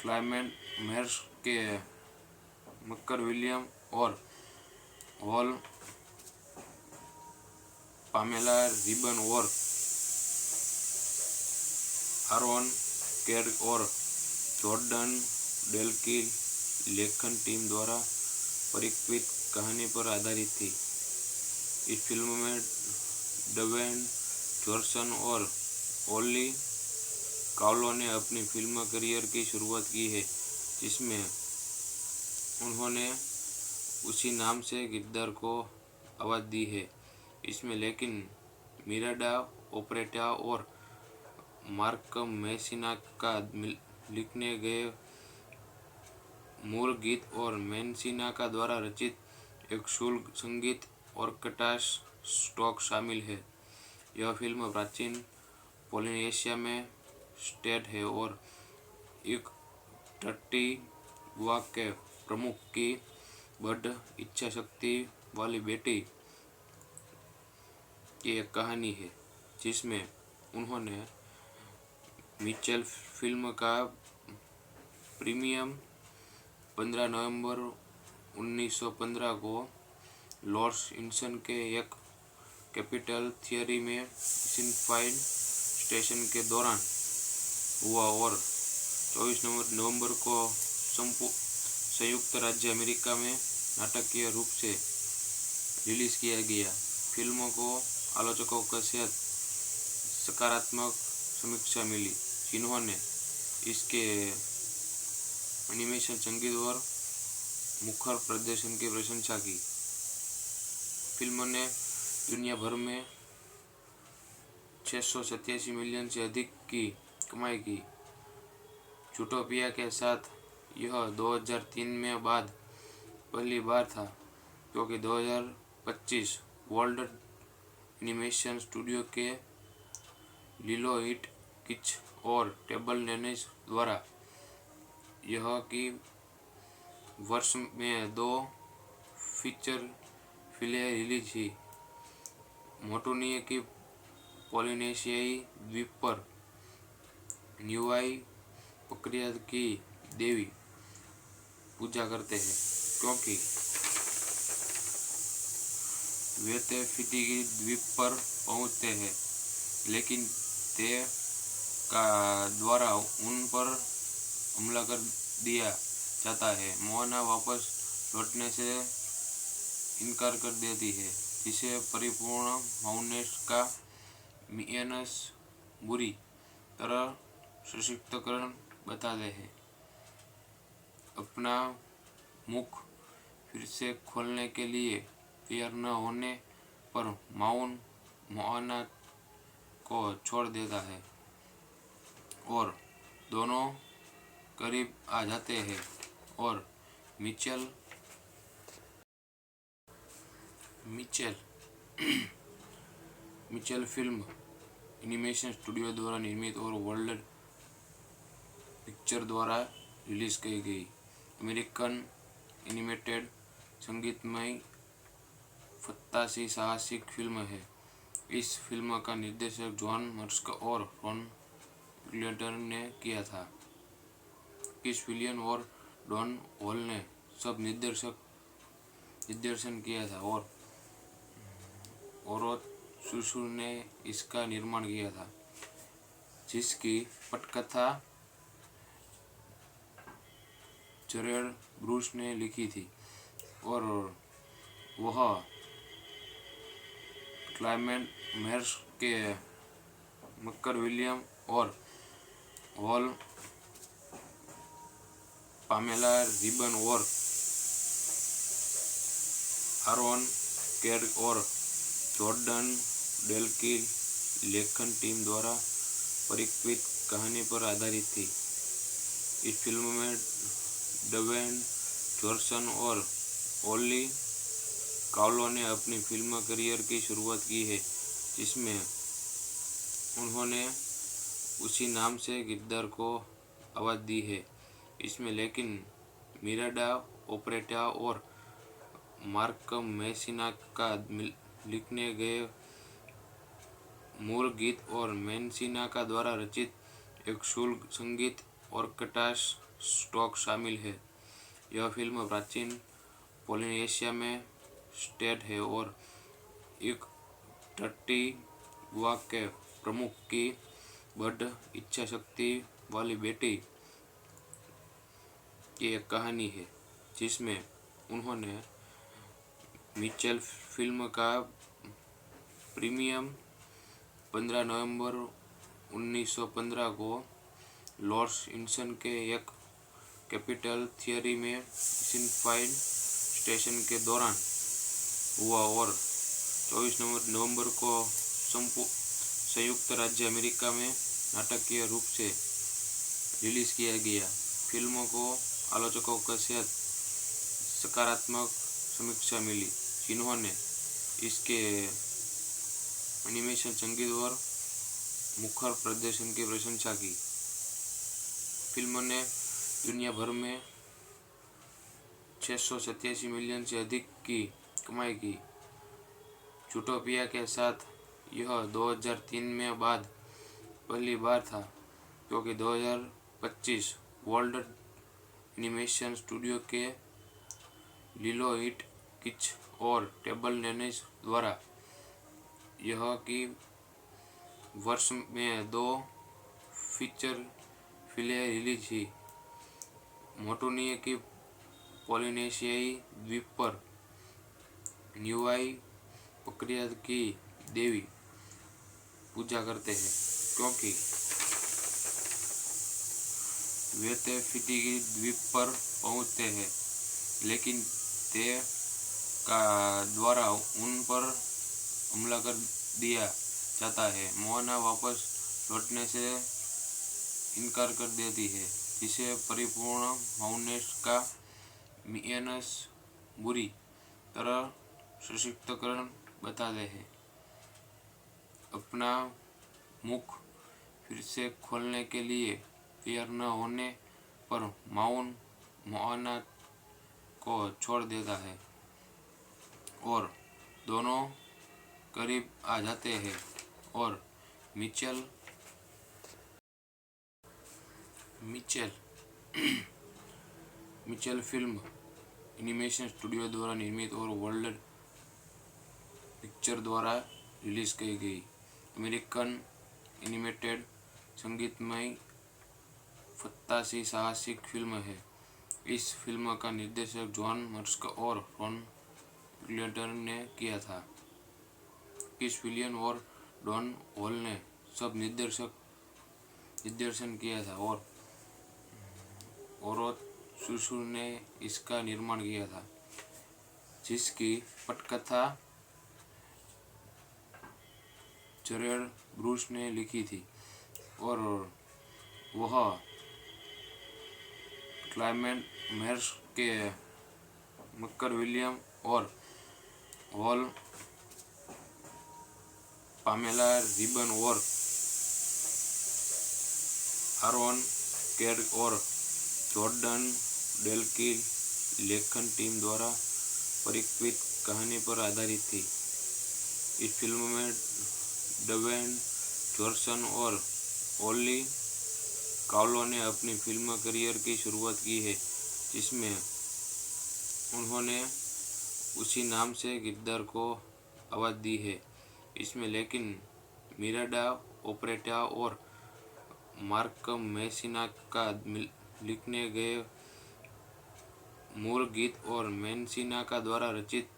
क्लाइमेट मेयर्स के मक्कर विलियम और हॉल पामेला रिबन और आरोन केर और जॉर्डन डेल की लेखन टीम द्वारा परिकल्पित कहानी पर आधारित थी। इस फिल्म में ड्वेन जॉनसन और ओली कावलो ने अपनी फिल्म करियर की शुरुआत की है, जिसमें उन्होंने उसी नाम से किरदार को आवाज़ दी है इसमें, लेकिन मिरांडा ओपेरेटा और मार्क मैसिना का लिखने गए मूल गीत और मैसिना का द्वारा रचित एक शुल्क संगीत ऑर्केस्ट्रा स्टॉक शामिल है। यह फिल्म प्राचीन पोलिनेशिया में सेट है और एक टट्टी युवा के प्रमुख की बड़ इच्छा शक्ति वाली बेटी की एक कहानी है, जिसमें उन्होंने मिचेल फिल्म का प्रीमियर 15 नवंबर 1915 को लॉस एंजल्स के एक कैपिटल थिएटर में सिनफाइन स्टेशन के दौरान हुआ और 24 नवंबर को संयुक्त राज्य अमेरिका में नाटकीय रूप से रिलीज किया गया। फिल्म को आलोचकों के साथ सकारात्मक समीक्षा मिली, जिन्होंने इसके एनिमेशन, संगीत और मुखर प्रदर्शन की प्रशंसा की। फिल्म ने दुनिया भर में 687 मिलियन से अधिक की कमाई की। ज़ूटोपिया के साथ यह 2003 में बाद पहली बार था, क्योंकि 2025 वर्ल्ड एनिमेशन स्टूडियो के लिलो इट किच और टेबल टेनिस द्वारा यह की वर्ष में 2 फीचर फिल्में रिलीज की। मोटुनिया की पोलिनेशियाई द्वीप पर न्यूआई प्रक्रिया की देवी पूजा करते हैं, क्योंकि वे तेफिती द्वीप पर पहुंचते हैं, लेकिन ते का द्वारा उन पर हमला कर दिया जाता है। मोआना वापस लौटने से इनकार कर देती है, जिसे परिपूर्ण माउंटेन्स का मियनस बुरी तरह सशक्तिकरण बताते हैं। अपना मुख फिर से खोलने के लिए तैयार न होने पर मोआना को छोड़ देता है और दोनों करीब आ जाते हैं और मिचेल फिल्म एनिमेशन स्टूडियो द्वारा निर्मित और वर्ल्ड पिक्चर द्वारा रिलीज की गई अमेरिकन एनिमेटेड संगीतमय फंतासी साहसिक फिल्म है। इस फिल्म का निर्देशन जॉन मर्स्क और रॉन ग्लेडर ने किया था। किस विलियन और डॉन हॉल ने सब निर्देशन किया था और सुसुर ने इसका निर्माण किया था, जिसकी पटकथा जरेड ब्रूस ने लिखी थी और वह क्लाइमेट मेयर्स के मकर विलियम और हॉल, पामेला रिबन और आरोन केर और जॉर्डन डेल की लेखन टीम द्वारा परिकल्पित कहानी पर आधारित थी। इस फिल्म में ड्वेन जॉनसन और ओली कावलो ने अपनी फिल्म करियर की शुरुआत की है, जिसमें उन्होंने उसी नाम से किरदार को आवाज़ दी है इसमें, लेकिन मिरांडा ओपेरेटा और मार्क मैसिना का लिखने गए मूल गीत और मैसिना का द्वारा रचित एक शुल्क संगीत ऑर्केस्ट्रा स्टॉक शामिल है। यह फिल्म प्राचीन पोलिनेशिया में सेट है और एक टट्टी युवा के प्रमुख की बड़ इच्छा शक्ति वाली बेटी की एक कहानी है, जिसमें उन्होंने मिचेल फिल्म का प्रीमियर 15 नवंबर 1915 को लॉस एंजल्स के एक कैपिटल थिएटर में सिनफाइन स्टेशन के दौरान हुआ और 24 नवंबर को संयुक्त राज्य अमेरिका में नाटकीय रूप से रिलीज किया गया। फिल्म को आलोचकों से सकारात्मक समीक्षा मिली, जिन्होंने इसके एनिमेशन, संगीत और मुखर प्रदर्शन की प्रशंसा की। फिल्म ने दुनिया भर में 687 मिलियन से अधिक की कमाई की। ज़ूटोपिया के साथ यह 2003 में बाद पहली बार था, क्योंकि 2025 वर्ल्ड एनिमेशन स्टूडियो के लिलो इट किच और टेबल टेनिस द्वारा यह की वर्ष में 2 फीचर फिल्में रिलीज की। मोटुनी की पोलिनेशियाई द्वीप पर न्यूआई प्रक्रिया की देवी पूजा करते हैं, क्योंकि वे फिजी द्वीप पर पहुंचते हैं, लेकिन ते का द्वारा उन पर हमला कर दिया जाता है। मोना वापस लौटने से इनकार कर देती है, जिसे परिपूर्ण माउनेस का मियनस बुरी तरह सशक्तिकरण बताते हैं। अपना मुख फिर से खोलने के लिए तैयार न होने पर मोना को छोड़ देता है और दोनों करीब आ जाते हैं और मिचेल फिल्म एनिमेशन स्टूडियो द्वारा निर्मित और वर्ल्ड पिक्चर द्वारा रिलीज की गई अमेरिकन एनिमेटेड संगीतमय फंतासी साहसिक फिल्म है। इस फिल्म का निर्देशन जॉन मर्स्क और रॉन ग्लेडर ने किया था। किस विलियन और डॉन हॉल ने सब निर्देशन किया था और ओरो सुसु ने इसका निर्माण किया था, जिसकी पटकथा जरेड ब्रूस ने लिखी थी और वह क्लाइमेट मेयर्स के मक्कर विलियम और हॉल, पामेला रिबन और आरोन कैड और जॉर्डन डेल की लेखन टीम द्वारा परिकल्पित कहानी पर आधारित थी। इस फिल्म में ड्वेन जॉनसन और ओली कावलो ने अपनी फिल्म करियर की शुरुआत की है, जिसमें उन्होंने उसी नाम से किरदार को आवाज़ दी है। इसमें लेकिन मिरांडा ओपेरेटा और मार्क मेसिना का लिखने गए मूल गीत और मेसिना का द्वारा रचित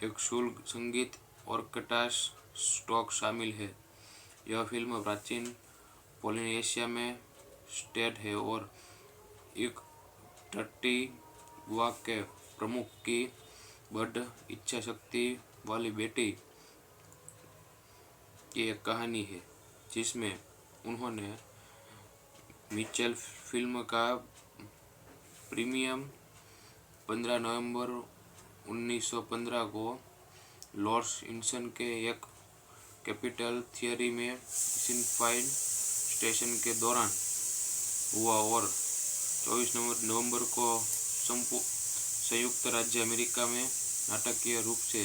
एक शुल्क संगीत ऑर्केस्ट्रा स्टॉक शामिल है। यह फिल्म प्राचीन पोलिनेशिया में सेट है और एक युवा के प्रमुख की बड़ इच्छा शक्ति वाली बेटी की एक कहानी है, जिसमें उन्होंने मिचेल फिल्म का प्रीमियर 15 नवंबर 1915 को लॉर्ड्स इंसन के एक कैपिटल थिएटर में सिनफाइन स्टेशन के दौरान हुआ और 24 नवंबर को संयुक्त राज्य अमेरिका में नाटकीय रूप से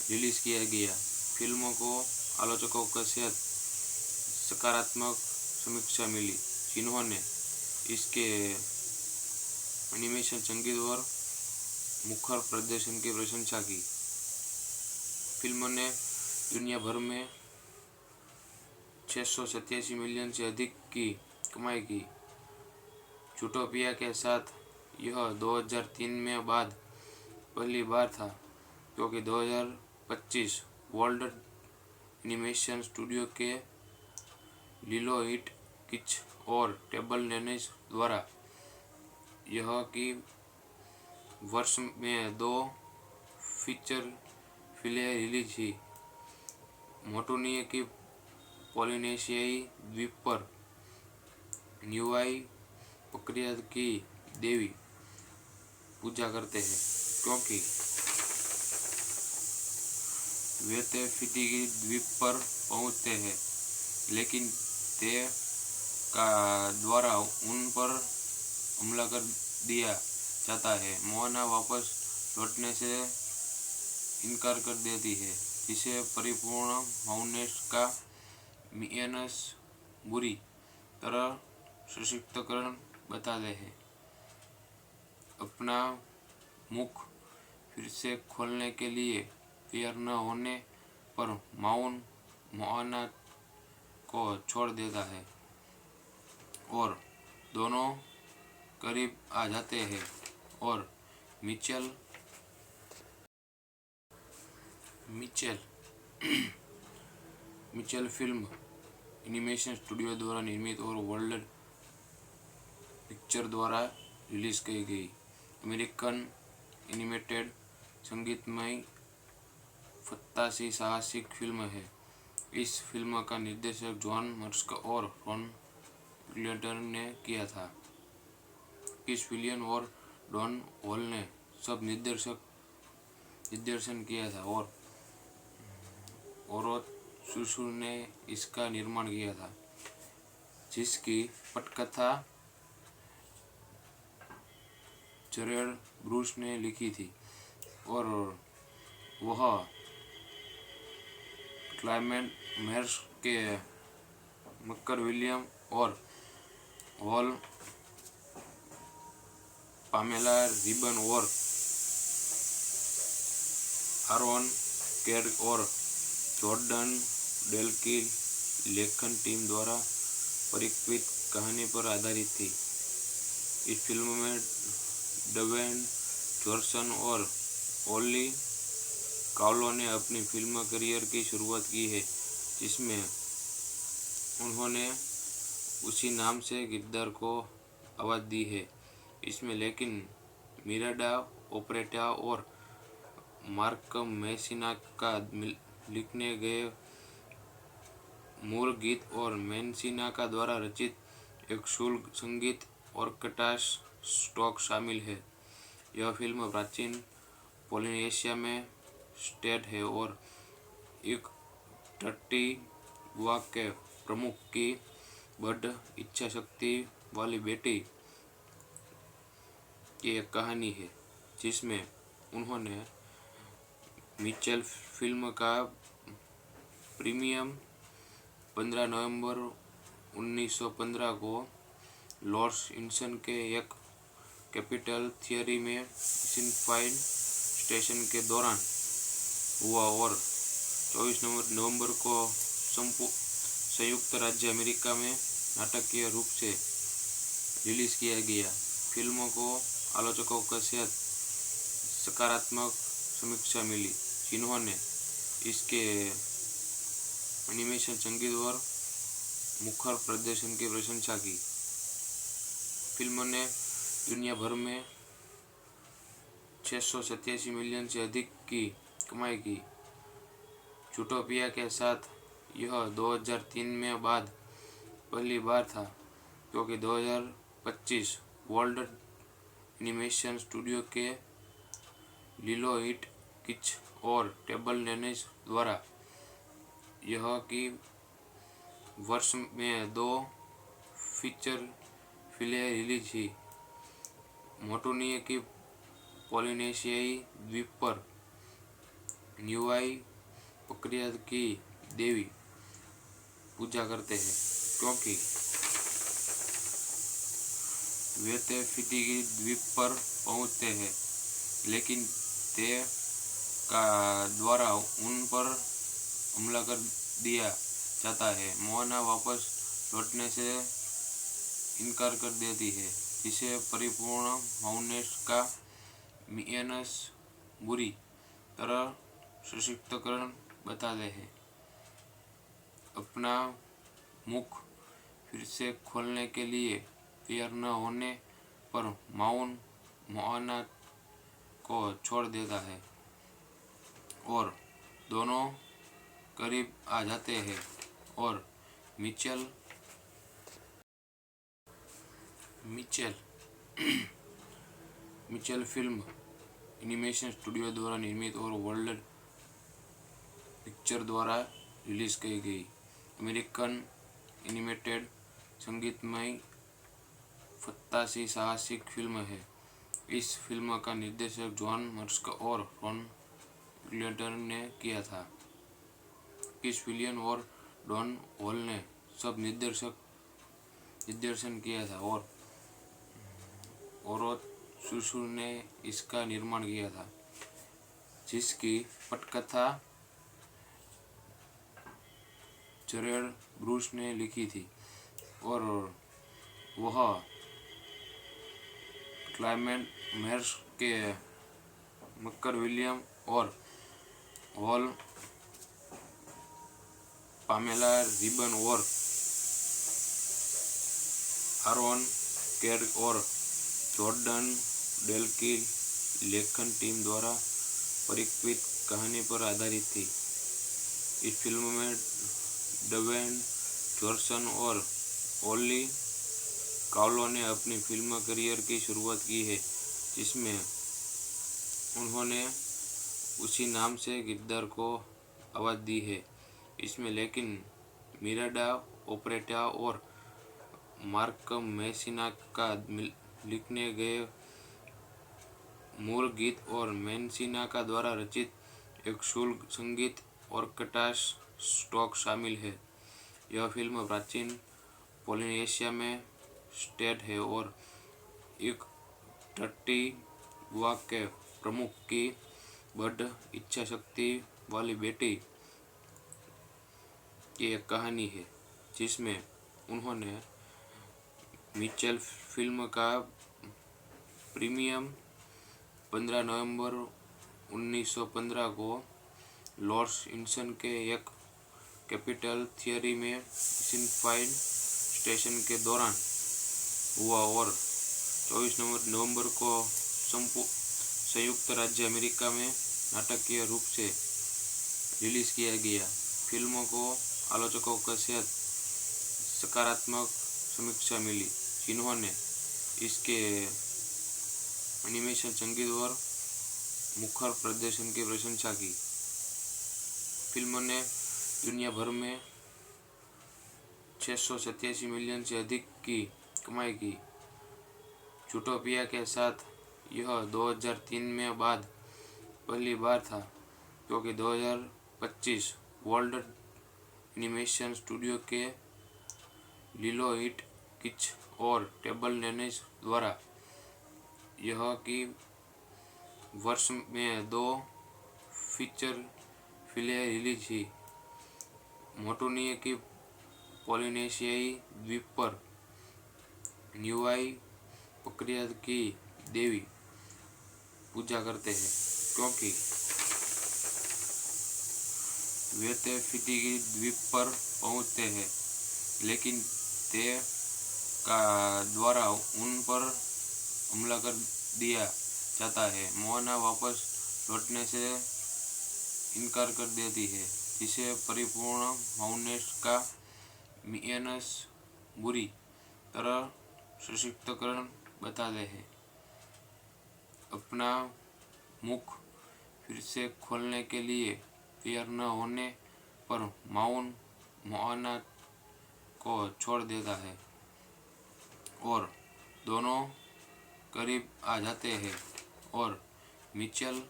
रिलीज किया गया। फिल्म को आलोचकों से सकारात्मक समीक्षा मिली, जिन्होंने इसके एनिमेशन, संगीत और मुखर प्रदर्शन की प्रशंसा की। फिल्म ने दुनिया भर में 687 मिलियन से अधिक की कमाई की। ज़ूटोपिया के साथ यह 2003 में बाद पहली बार था, क्योंकि 2025 वर्ल्ड एनिमेशन स्टूडियो के लिलो इट किच और टेबल टेनिस द्वारा यह की वर्ष में 2 फीचर फिल्में रिलीज हुई। मोटुनिया की पोलिनेशियाई द्वीप पर न्यूआई प्रक्रिया की देवी पूजा करते हैं, क्योंकि वे फिजी द्वीप पर पहुंचते हैं, लेकिन ते का द्वारा उन पर हमला कर दिया जाता है। मोआना वापस लौटने से इनकार कर देती है, जिसे परिपूर्ण माउनेस का मियनस बुरी तरह सशक्तिकरण बताते हैं। अपना मुख फिर से खोलने के लिए तैयार न होने पर माउन मोआना को छोड़ देता है और दोनों करीब आ जाते हैं और मिचेल फिल्म एनिमेशन स्टूडियो द्वारा निर्मित और वर्ल्ड पिक्चर द्वारा रिलीज की गई अमेरिकन एनिमेटेड संगीतमय फंतासी साहसिक फिल्म है। इस फिल्म का निर्देशन जॉन मर्स्क और रॉन ग्लेडर ने किया था। किस विलियन और डॉन हॉल ने सब निर्देशन किया था और सुसु ने इसका निर्माण किया था, जिसकी पटकथा जरेड ब्रूस ने लिखी थी और वह क्लाइमेट मेयर्स के मक्कर विलियम और हॉल पामेला रिबन और आरोन केर और जॉर्डन डेल की लेखन टीम द्वारा परिकल्पित कहानी पर आधारित थी। इस फिल्म में ड्वेन जॉनसन और ओली कावलो ने अपनी फिल्म करियर की शुरुआत की है, जिसमें उन्होंने उसी नाम से किरदार को आवाज़ दी है। इसमें लेकिन मिरांडा ओपेरेटा और मार्क मैसिना का लिखने गए मूल गीत और मैसिना का द्वारा रचित एक शुल्क संगीत ऑर्केस्ट्रा स्टॉक शामिल है। यह फिल्म प्राचीन पोलिनेशिया में सेट है और एक टट्टी बुआ के प्रमुख की बड़ इच्छा शक्ति वाली बेटी की एक कहानी है, जिसमें उन्होंने मिचेल फिल्म का प्रीमियर 15 नवंबर 1915 को लॉर्ड्स इंसन के एक कैपिटल थिएटर में सिनफाइन स्टेशन के दौरान हुआ और 24 नवंबर को संयुक्त राज्य अमेरिका में नाटकीय रूप से रिलीज किया गया। फिल्म को आलोचकों के साथ सकारात्मक समीक्षा मिली, जिन्होंने इसके एनिमेशन संगीत और मुखर प्रदर्शन की प्रशंसा की। फिल्म ने दुनिया भर में 687 मिलियन से अधिक की कमाई की। जूटोपिया के साथ यह 2003 में बाद पहली बार था, क्योंकि 2025 वर्ल्ड एनिमेशन स्टूडियो के लिलो इट किच और टेबल टेनिस द्वारा यह की वर्ष में 2 फीचर फिल्में रिलीज हुई। मोटुनिया की पोलिनेशियाई द्वीप पर न्यूआई प्रक्रिया की देवी पूजा करते हैं, क्योंकि वे फिजी द्वीप पर पहुंचते हैं, लेकिन ते का द्वारा उन पर हमला कर दिया जाता है। मोआना वापस लौटने से इनकार कर देती है, जिसे परिपूर्ण माउनेस का मियनस बुरी तरह सशक्तिकरण बताते हैं। अपना मुख फिर से खोलने के लिए तैयार न होने पर मोआना को छोड़ देता है और दोनों करीब आ जाते हैं और Mitchell Mitchell Mitchell film animation studio द्वारा निर्मित और वर्ल्ड पिक्चर द्वारा रिलीज की गई अमेरिकन एनिमेटेड संगीतमय फंतासी साहसिक फिल्म है। इस फिल्म का निर्देशन जॉन मर्स्क और रॉन ग्लेडर ने किया था। किस विलियन और डॉन हॉल ने सब निर्देशन किया था और ओरो सुसुर ने इसका निर्माण किया था, जिसकी पटकथा जरेड ब्रूस ने लिखी थी और वह क्लाइमेट मेयर्स के मक्कर विलियम और हॉल पामेला रिबन और आरोन केर और जॉर्डन डेल की लेखन टीम द्वारा परिकल्पित कहानी पर आधारित थी। इस फिल्म में ड्वेन जॉनसन और ओली कावलो ने अपनी फिल्म करियर की शुरुआत की है, जिसमें उन्होंने उसी नाम से किरदार को आवाज़ दी है। इसमें लेकिन मिरांडा ओपेरेटा और मार्क मेसिना का लिखने गए मूल गीत और मेसिना का द्वारा रचित एक शुल्क संगीत ऑर्केस्ट्रा स्टॉक शामिल है। यह फिल्म प्राचीन पोलिनेशिया में सेट है और एक टट्टी युवा के प्रमुख की बड़ इच्छा शक्ति वाली बेटी की एक कहानी है, जिसमें उन्होंने मिचेल फिल्म का प्रीमियम 15 नवंबर 1915 को लॉर्ड्स इंसन के एक कैपिटल थिएटर में सिनफाइन स्टेशन के दौरान हुआ और 24 नवंबर को संयुक्त राज्य अमेरिका में नाटकीय रूप से रिलीज किया गया। फिल्म को आलोचकों से सकारात्मक समीक्षा मिली, जिन्होंने इसके एनिमेशन, संगीत और मुखर प्रदर्शन की प्रशंसा की। फिल्म ने दुनिया भर में 687 मिलियन से अधिक की कमाई की। जूटोपिया के साथ यह 2003 में बाद पहली बार था, क्योंकि 2025 वर्ल्ड एनिमेशन स्टूडियो के लिलो इट किच और टेबल टेनिस द्वारा यह की वर्ष में 2 फीचर फिल्में रिलीज हुई। मोटोनिया की पोलिनेशियाई द्वीप पर न्यूआई प्रक्रिया की देवी पूजा करते हैं, क्योंकि वे तेफिती द्वीप पर पहुंचते हैं, लेकिन ते का द्वारा उन पर हमला कर दिया जाता है। मोना वापस लौटने से इनकार कर देती है, जिसे परिपूर्ण माउनेस का मियनस बुरी तरह सशक्तिकरण बताते हैं। अपना मुख फिर से खोलने के लिए तैयार न होने पर मोना को छोड़ देता है और दोनों करीब आ जाते हैं और मिचेल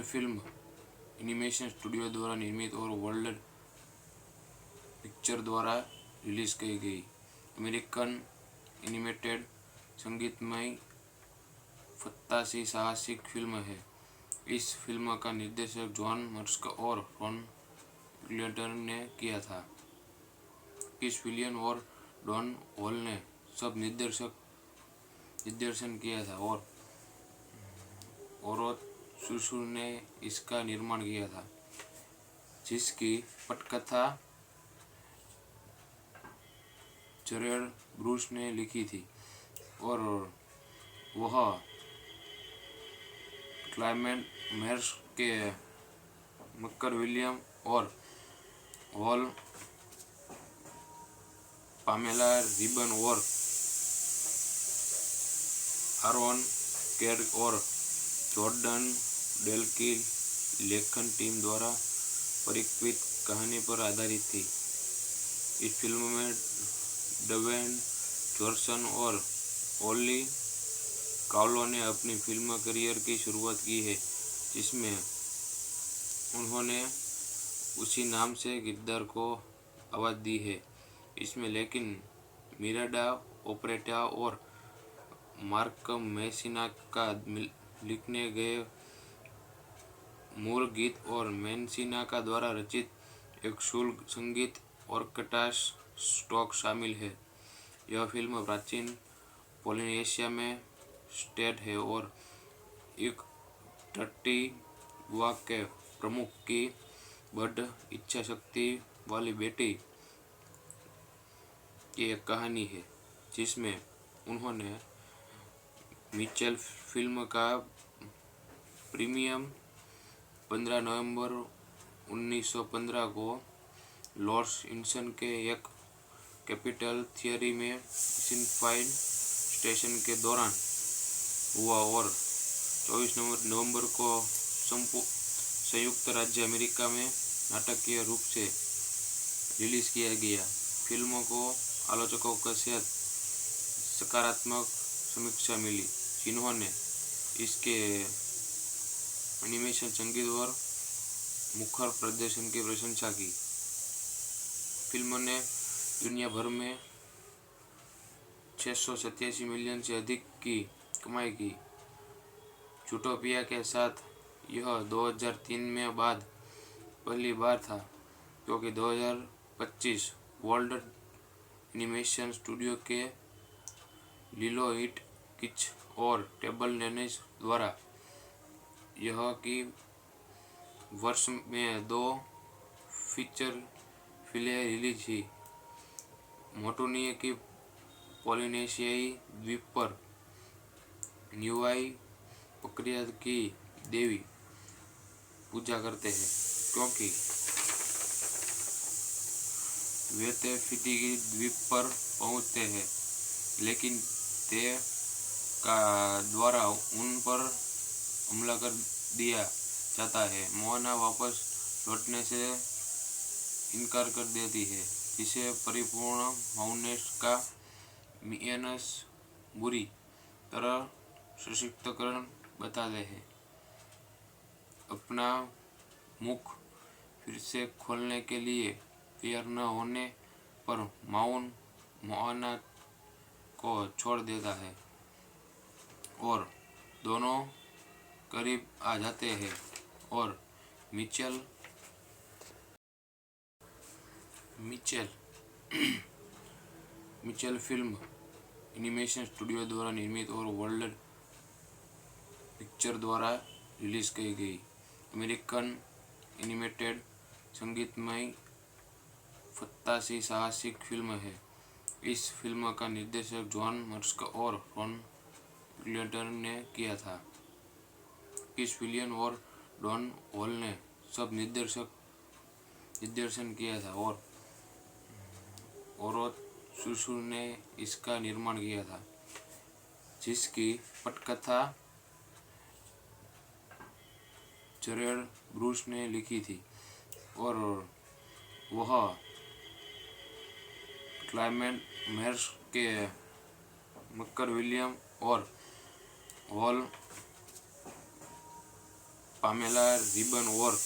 फिल्म एनिमेशन स्टूडियो द्वारा निर्मित और वर्ल्ड पिक्चर द्वारा रिलीज की गई अमेरिकन एनिमेटेड संगीतमय फंतासी साहसिक फिल्म है। इस फिल्म का निर्देशन जॉन मर्स्क और रॉन ग्लेडर ने किया था। किस विलियन और डॉन हॉल ने सब निर्देशन किया था और ओरो सुसुर ने इसका निर्माण किया था, जिसकी पटकथा जरेड ब्रूस ने लिखी थी और वह क्लाइमेट मेयर्स के मक्कर विलियम और हॉल पामेला रिबन और आरोन केर और जॉर्डन डेलकिल लेखन टीम द्वारा परिकल्पित कहानी पर आधारित थी। इस फिल्म में ड्वेन जॉनसन और ओली कावलो ने अपनी फिल्म करियर की शुरुआत की है, जिसमें उन्होंने उसी नाम से किरदार को आवाज़ दी है। इसमें लेकिन मिरांडा ओपेरेटा और मार्क मैसिना का लिखने गए मूल गीत और मैसिना का द्वारा रचित एक शुल्क संगीत ऑर्केस्ट्रा स्टॉक शामिल है। यह फिल्म प्राचीन पोलिनेशिया में सेट है और एक युवा के प्रमुख की बड़ इच्छा शक्ति वाली बेटी की एक कहानी है, जिसमें उन्होंने मिचेल फिल्म का प्रीमियर 15 नवंबर 1915 को लॉर्ड्स इंसन के एक कैपिटल थिएटर में सिनफाइन स्टेशन के दौरान हुआ और 24 नवंबर को संयुक्त राज्य अमेरिका में नाटकीय रूप से रिलीज किया गया। फिल्म को आलोचकों के साथ सकारात्मक समीक्षा मिली, जिन्होंने इसके एनिमेशन, संगीत और मुखर प्रदर्शन की प्रशंसा की। फिल्म ने दुनिया भर में 687 मिलियन से अधिक की कमाई की। जूटोपिया के साथ यह 2003 में बाद पहली बार था, क्योंकि 2025 वर्ल्ड एनिमेशन स्टूडियो के लिलो इट किच और टेबल टेनिस द्वारा यह की वर्ष में 2 फीचर फिल्में रिलीज की। मोटुनिया की पोलिनेशियाई द्वीप पर न्यूआई प्रक्रिया की देवी पूजा करते हैं, क्योंकि वे तेफिती द्वीप पर पहुंचते हैं, लेकिन ते का द्वारा उन पर हमला कर दिया जाता है। मोना वापस लौटने से इनकार कर देती है, जिसे परिपूर्ण माउनेस का मियनस बुरी तरह सशक्तिकरण बताते हैं। अपना मुख फिर से खोलने के लिए तैयार न होने पर मोना को छोड़ देता है और दोनों करीब आ जाते हैं और मिचेल फिल्म एनिमेशन स्टूडियो द्वारा निर्मित और वर्ल्ड पिक्चर द्वारा रिलीज की गई अमेरिकन एनिमेटेड संगीतमय फंतासी साहसिक फिल्म है। इस फिल्म का निर्देशन जॉन मर्स्क और रॉन ग्लेडर ने किया था। किस विलियन और डॉन हॉल ने सब निर्देशन किया था और सुसुर ने इसका निर्माण किया था, जिसकी पटकथा जरेड ब्रूस ने लिखी थी और वह क्लाइमेट मेयर्स के मक्कर विलियम और हॉल पामेला रिबन और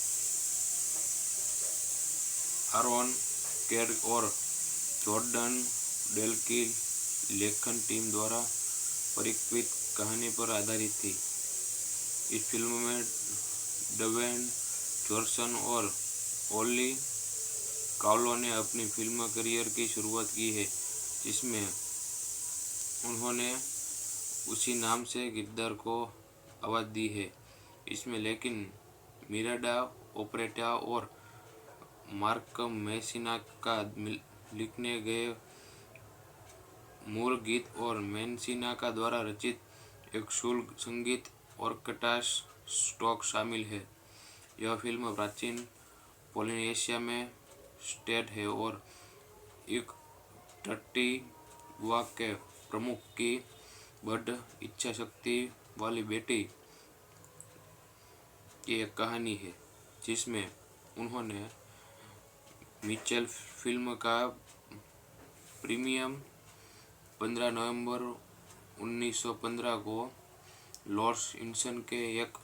आरोन केर और जॉर्डन डेलकिल लेखन टीम द्वारा परिकल्पित कहानी पर आधारित थी। इस फिल्म में ड्वेन जॉनसन और ओली कावलो ने अपनी फिल्म करियर की शुरुआत की है, जिसमें उन्होंने उसी नाम से किरदार को आवाज़ दी है। इसमें लेकिन मिरांडा ओपेरेटा और मार्क मैसिना का लिखने गए मूल गीत और मैंसिना का द्वारा रचित एक शुल्क संगीत ऑर्केस्ट्रा स्टॉक शामिल है। यह फिल्म प्राचीन पोलिनेशिया में सेट है और एक टट्टी बुआ के प्रमुख की बड़ इच्छा शक्ति वाली बेटी की एक कहानी है, जिसमें उन्होंने मिचेल फिल्म का प्रीमियम 15 नवंबर 1915 को लॉर्ड्स इंसन के एक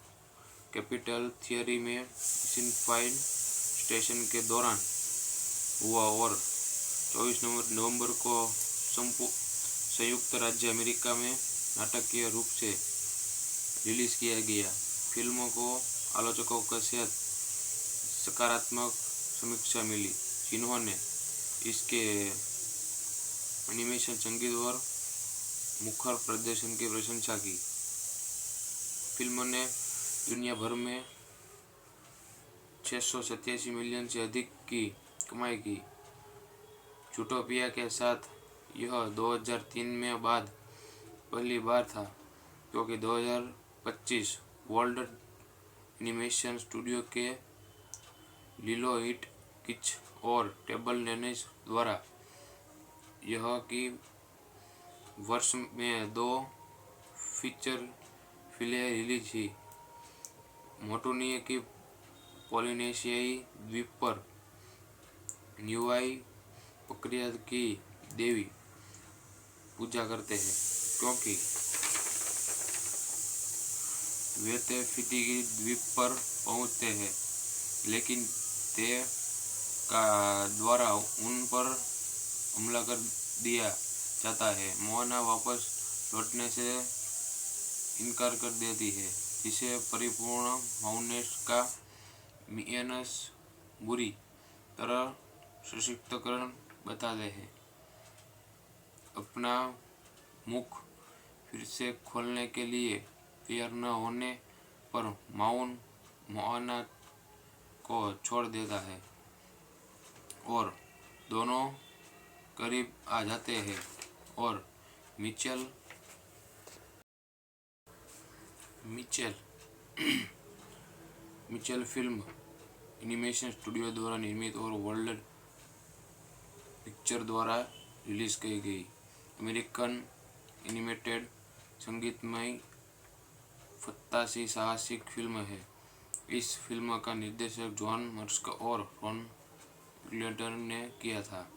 कैपिटल थिएटर में सिनफाइन स्टेशन के दौरान हुआ और 24 नवंबर को संयुक्त राज्य अमेरिका में नाटकीय रूप से रिलीज किया गया। फिल्म को आलोचकों के साथ सकारात्मक समीक्षा मिली, जिन्होंने इसके एनिमेशन, संगीत और मुखर प्रदर्शन की प्रशंसा की। फिल्म ने दुनिया भर में 687 मिलियन से अधिक की कमाई की। जूटोपिया के साथ यह 2003 में बाद पहली बार था, क्योंकि 2025 वर्ल्ड एनिमेशन स्टूडियो के लिलो इट किच और टेबल टेनिस द्वारा यह की वर्ष में 2 फीचर फिल्में रिलीज की। मोटुनिया की पोलिनेशियाई द्वीप पर न्यूआई प्रक्रिया की देवी पूजा करते हैं, क्योंकि वे फिजी द्वीप पर पहुंचते हैं, लेकिन ते का द्वारा उन पर हमला कर दिया जाता है। मोना वापस लौटने से इनकार कर देती है, जिसे परिपूर्ण माउनेस का मियनस बुरी तरह सशक्तिकरण बताते हैं। अपना मुख फिर से खोलने के लिए तैयार न होने पर मोआना को छोड़ देता है और दोनों करीब आ जाते हैं और मिचेल फिल्म एनिमेशन स्टूडियो द्वारा निर्मित और वर्ल्ड पिक्चर द्वारा रिलीज की गई अमेरिकन एनिमेटेड संगीतमय फंतासी साहसिक फिल्म है। इस फिल्म का निर्देशन जॉन मर्स्क और रॉन ग्लेडर ने किया था।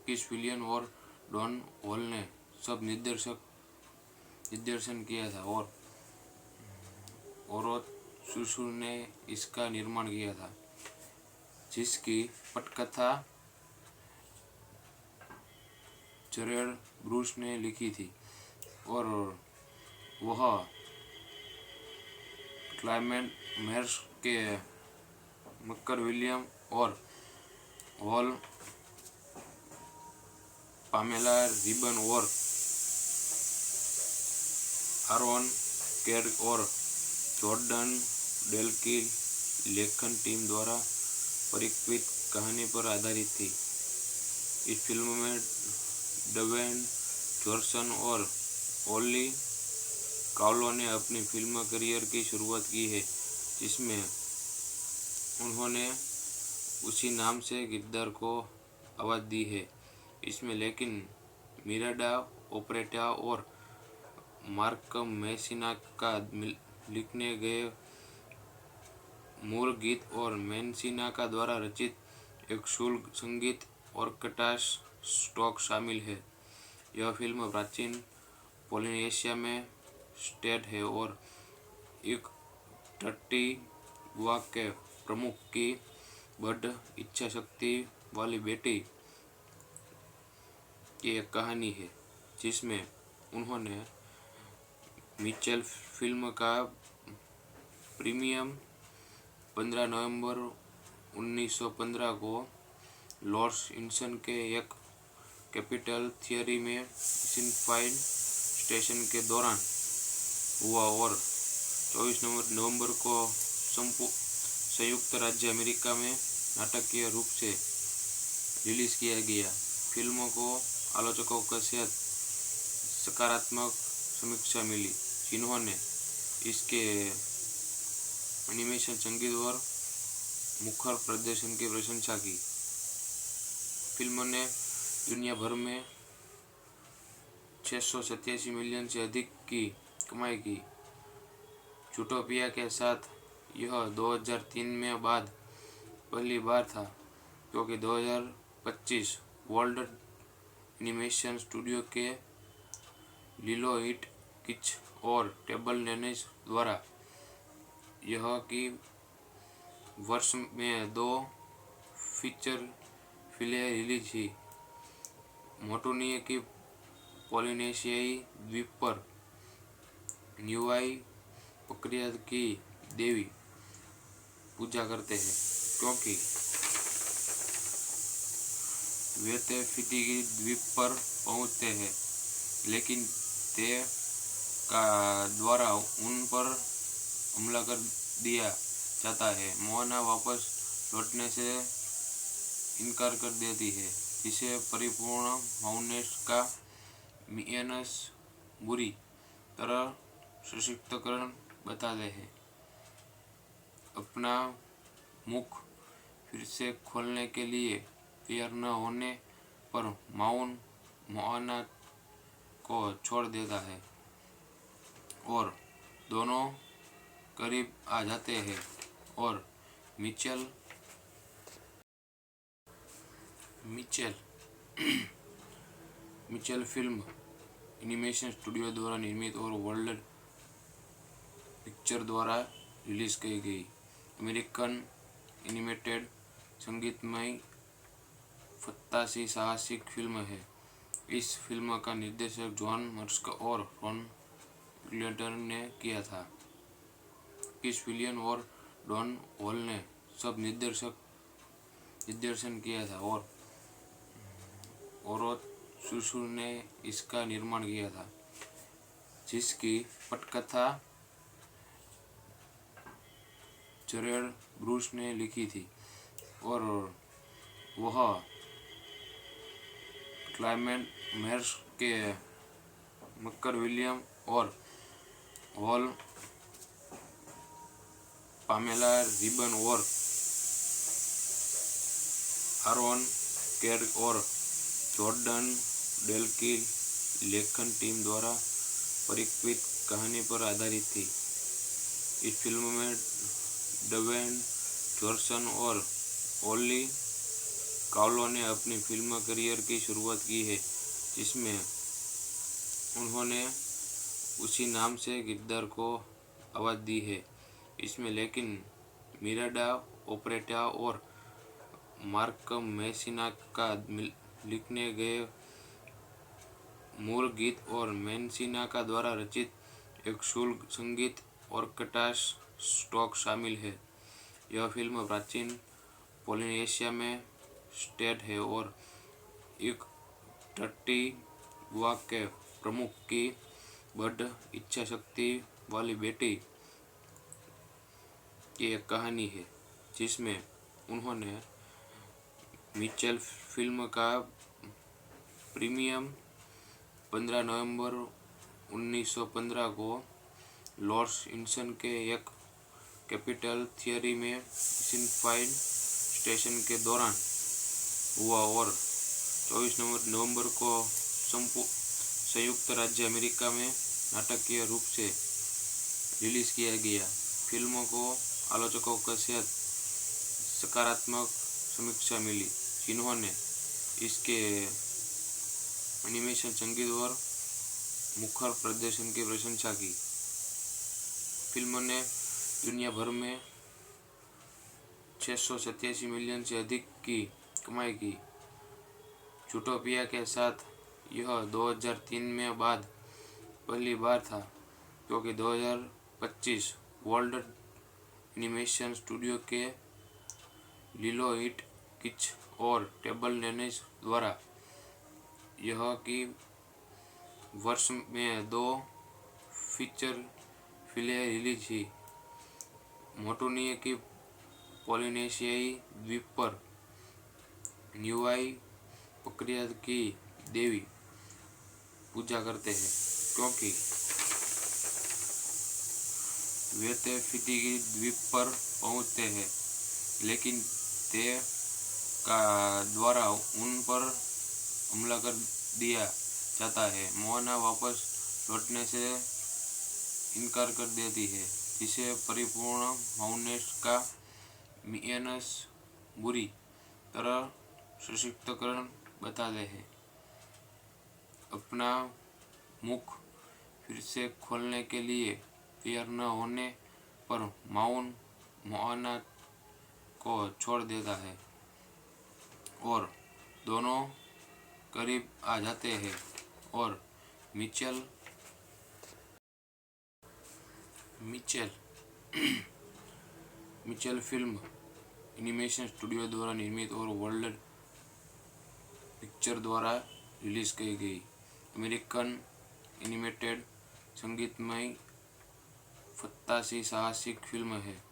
किस विलियन और डॉन हॉल ने सब निर्देशन किया था और सुसु ने इसका निर्माण किया था, जिसकी पटकथा जरेड ब्रूस ने लिखी थी और वह क्लाइमेट मेयर्स के मक्कर विलियम और हॉल, पामेला रिबन और आरोन कैड और जॉर्डन डेल की लेखन टीम द्वारा परिकल्पित कहानी पर आधारित थी। इस फिल्म में ड्वेन जॉनसन और ओली कावलो ने अपनी फिल्म करियर की शुरुआत की है, जिसमें उन्होंने उसी नाम से किरदार को आवाज़ दी है। इसमें लेकिन मिरांडा ओपेरेटा और मार्क मैसिना का लिखने गए मूल गीत और मैंसिना का द्वारा रचित एक शुल्क संगीत ऑर्केस्ट्रा स्टॉक शामिल है। यह फिल्म प्राचीन पोलिनेशिया में सेट है और एक टट्टी बुआ के प्रमुख की बड़ इच्छा शक्ति वाली बेटी की एक कहानी है, जिसमें उन्होंने मिचेल फिल्म का प्रीमियम 15 नवंबर 1915 को लॉर्ड्स इंसन के एक कैपिटल थिएटर में सिनफाइन स्टेशन के दौरान हुआ और 24 नवंबर को संयुक्त राज्य अमेरिका में नाटकीय रूप से रिलीज किया गया। फिल्म को आलोचकों को सकारात्मक समीक्षा मिली, जिन्होंने इसके एनिमेशन, संगीत और मुखर प्रदर्शन की प्रशंसा की। फिल्म ने दुनिया भर में 687 मिलियन से अधिक की कमाई की। जूटोपिया के साथ यह 2003 में बाद पहली बार था, क्योंकि 2025 वर्ल्ड एनिमेशन स्टूडियो के लिलो इट किच और टेबल टेनिस द्वारा यह की वर्ष में 2 फीचर फिल्में रिलीज की। मोटुनिया की पोलिनेशियाई द्वीप पर न्यूआई प्रक्रिया की देवी पूजा करते हैं, क्योंकि वे तेफिती द्वीप पर पहुंचते हैं, लेकिन ते का द्वारा उन पर हमला कर दिया जाता है। मोना वापस लौटने से इनकार कर देती है, जिसे परिपूर्ण माउनेस का मियनस बुरी तरह सशक्तिकरण बताते हैं। अपना मुख फिर से खोलने के लिए तैयार न होने पर माउन मोआना को छोड़ देता है और दोनों करीब आ जाते हैं और मिचेल फिल्म एनिमेशन स्टूडियो द्वारा निर्मित और वर्ल्ड पिक्चर द्वारा रिलीज की गई अमेरिकन एनिमेटेड संगीतमय फंतासी साहसिक फिल्म है। इस फिल्म का निर्देशन जॉन मर्स्क और रॉन ग्लेडर ने किया था। किस विलियन और डॉन हॉल ने सब निर्देशन किया था और ओरोत्सुसु ने इसका निर्माण किया था, जिसकी पटकथा जरेड ब्रूस ने लिखी थी और वह क्लाइमेट मेयर्स के मक्कर विलियम और हॉल, पामेला रिबन और आरोन केर और जॉर्डन डेलकिल लेखन टीम द्वारा परिकल्पित कहानी पर आधारित थी। इस फिल्म में ड्वेन जॉनसन और ओली कावलो ने अपनी फिल्म करियर की शुरुआत की है, जिसमें उन्होंने उसी नाम से किरदार को आवाज़ दी है। इसमें लेकिन मिरांडा ओपेरेटा और मार्क मैसिना का लिखने गए मूल गीत और मैसिना का द्वारा रचित एक शुल्क संगीत ऑर्केस्ट्रा स्टॉक शामिल है। यह फिल्म प्राचीन पोलिनेशिया में सेट है और एक टट्टी गुआ के प्रमुख की बड़ इच्छा शक्ति वाली बेटी की एक कहानी है, जिसमें उन्होंने मिचेल फिल्म का प्रीमियर 15 नवंबर 1915 को लॉर्ड्स इंसन के एक कैपिटल थिएटर में सिनफाइन स्टेशन के दौरान हुआ और 24 नवंबर को संयुक्त राज्य अमेरिका में नाटकीय रूप से रिलीज किया गया। फिल्म को आलोचकों को सकारात्मक समीक्षा मिली, जिन्होंने इसके एनिमेशन, संगीत और मुखर प्रदर्शन की प्रशंसा की। फिल्म ने दुनिया भर में 687 मिलियन से अधिक की कमाई की। जूटोपिया के साथ यह 2003 में बाद पहली बार था, क्योंकि 2025 वर्ल्ड एनिमेशन स्टूडियो के लिलो इट किच और टेबल टेनिस द्वारा यह की वर्ष में 2 फीचर फिल्में रिलीज की। मोटुनिया की पोलिनेशियाई द्वीप पर न्यूआई प्रक्रिया की देवी पूजा करते हैं, क्योंकि वे फिजी द्वीप पर पहुंचते हैं, लेकिन ते का द्वारा उन पर हमला कर दिया जाता है। मोहना वापस लौटने से इनकार कर देती है, जिसे परिपूर्ण माउनेस्का मिएनस बुरी तरह सशक्तिकरण बताते हैं। अपना मुख फिर से खोलने के लिए तैयार न होने पर मोहना को छोड़ देता है और दोनों करीब आ जाते हैं और मिचेल फिल्म एनिमेशन स्टूडियो द्वारा निर्मित और वर्ल्ड पिक्चर द्वारा रिलीज की गई अमेरिकन एनिमेटेड संगीतमय फंतासी साहसिक फिल्म है।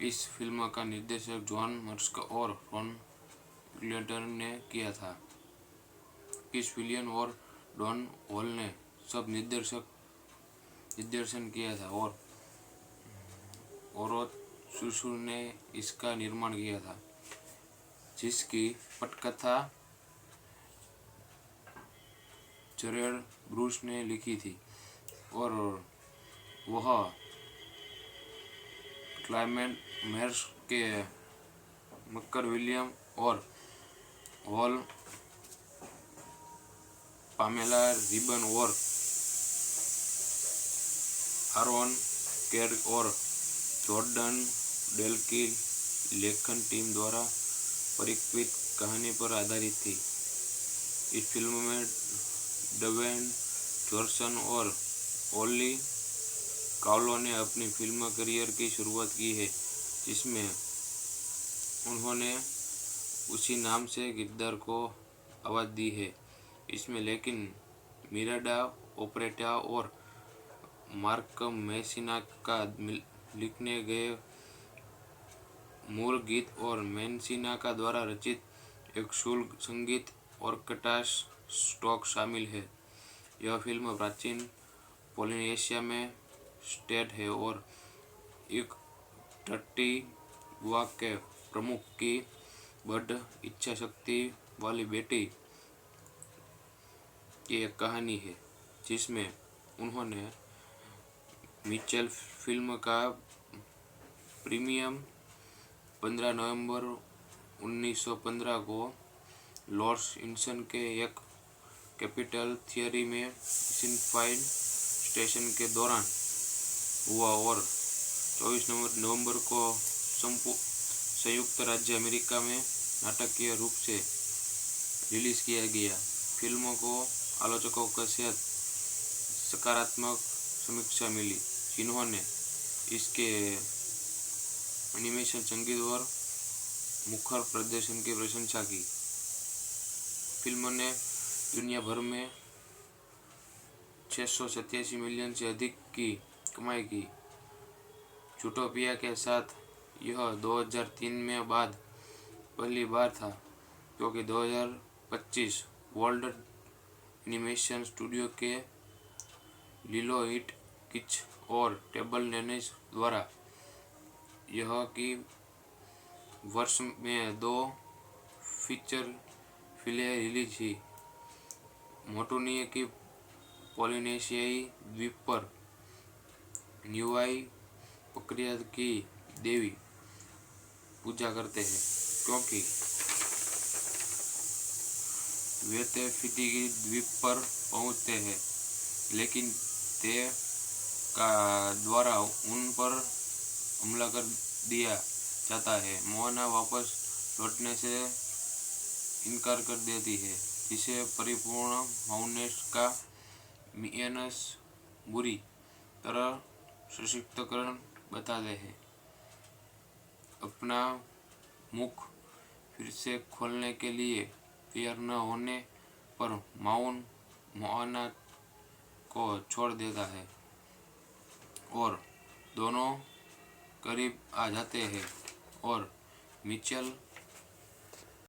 इस फिल्म का निर्देशन जॉन मर्स्क और रॉन ग्लेडर ने किया था। किस विलियन और डॉन हॉल ने सब निर्देशन किया था और सुसुर ने इसका निर्माण किया था, जिसकी पटकथा जरेड ब्रूस ने लिखी थी और वह क्लाइमेट मेयर्स के मक्कर विलियम और हॉल पामेला रिबन और आरोन केर और जॉर्डन डेल की लेखन टीम द्वारा परिकल्पित कहानी पर आधारित थी। इस फिल्म में ड्वेन जॉनसन और ओली कावलो ने अपनी फिल्म करियर की शुरुआत की है, जिसमें उन्होंने उसी नाम से किरदार को आवाज़ दी है। इसमें लेकिन मिरांडा ओपेरेटा और मार्क मेसिना का लिखने गए मूल गीत और मेसिना का द्वारा रचित एक शुल्क संगीत ऑर्केस्ट्रा स्टॉक शामिल है। यह फिल्म प्राचीन पोलिनेशिया में सेट है और एक टट्टी बुआ के प्रमुख की बड़ इच्छा शक्ति वाली बेटी की एक कहानी है, जिसमें उन्होंने मिचेल फिल्म का प्रीमियम 15 नवंबर 1915 को लॉर्ड्स इंसन के एक कैपिटल थिएटर में सिनफाइन स्टेशन के दौरान हुआ और 24 नवंबर को संयुक्त राज्य अमेरिका में नाटकीय रूप से रिलीज किया गया। फिल्म को आलोचकों से सकारात्मक समीक्षा मिली, जिन्होंने इसके एनिमेशन, संगीत और मुखर प्रदर्शन की प्रशंसा की। फिल्म ने दुनिया भर में 687 मिलियन से अधिक की कमाई की। जूटोपिया के साथ यह 2003 में बाद पहली बार था, क्योंकि 2025 वर्ल्ड एनिमेशन स्टूडियो के लिलो इट किच और टेबल टेनिस द्वारा यह की वर्ष में 2 फीचर फिल्में रिलीज हुई। मोटुनिया की पोलिनेशियाई द्वीप पर न्यूआई प्रक्रिया की देवी पूजा करते हैं, क्योंकि वे फिजी द्वीप पर पहुंचते हैं, लेकिन ते का द्वारा उन पर हमला कर दिया जाता है। मोहना वापस लौटने से इनकार कर देती है, जिसे परिपूर्ण माउनेस्का मिएनस बुरी तरह सशक्तिकरण बताते हैं। अपना मुख फिर से खोलने के लिए तैयार न होने पर मोहना को छोड़ देता है और दोनों करीब आ जाते हैं और मिचेल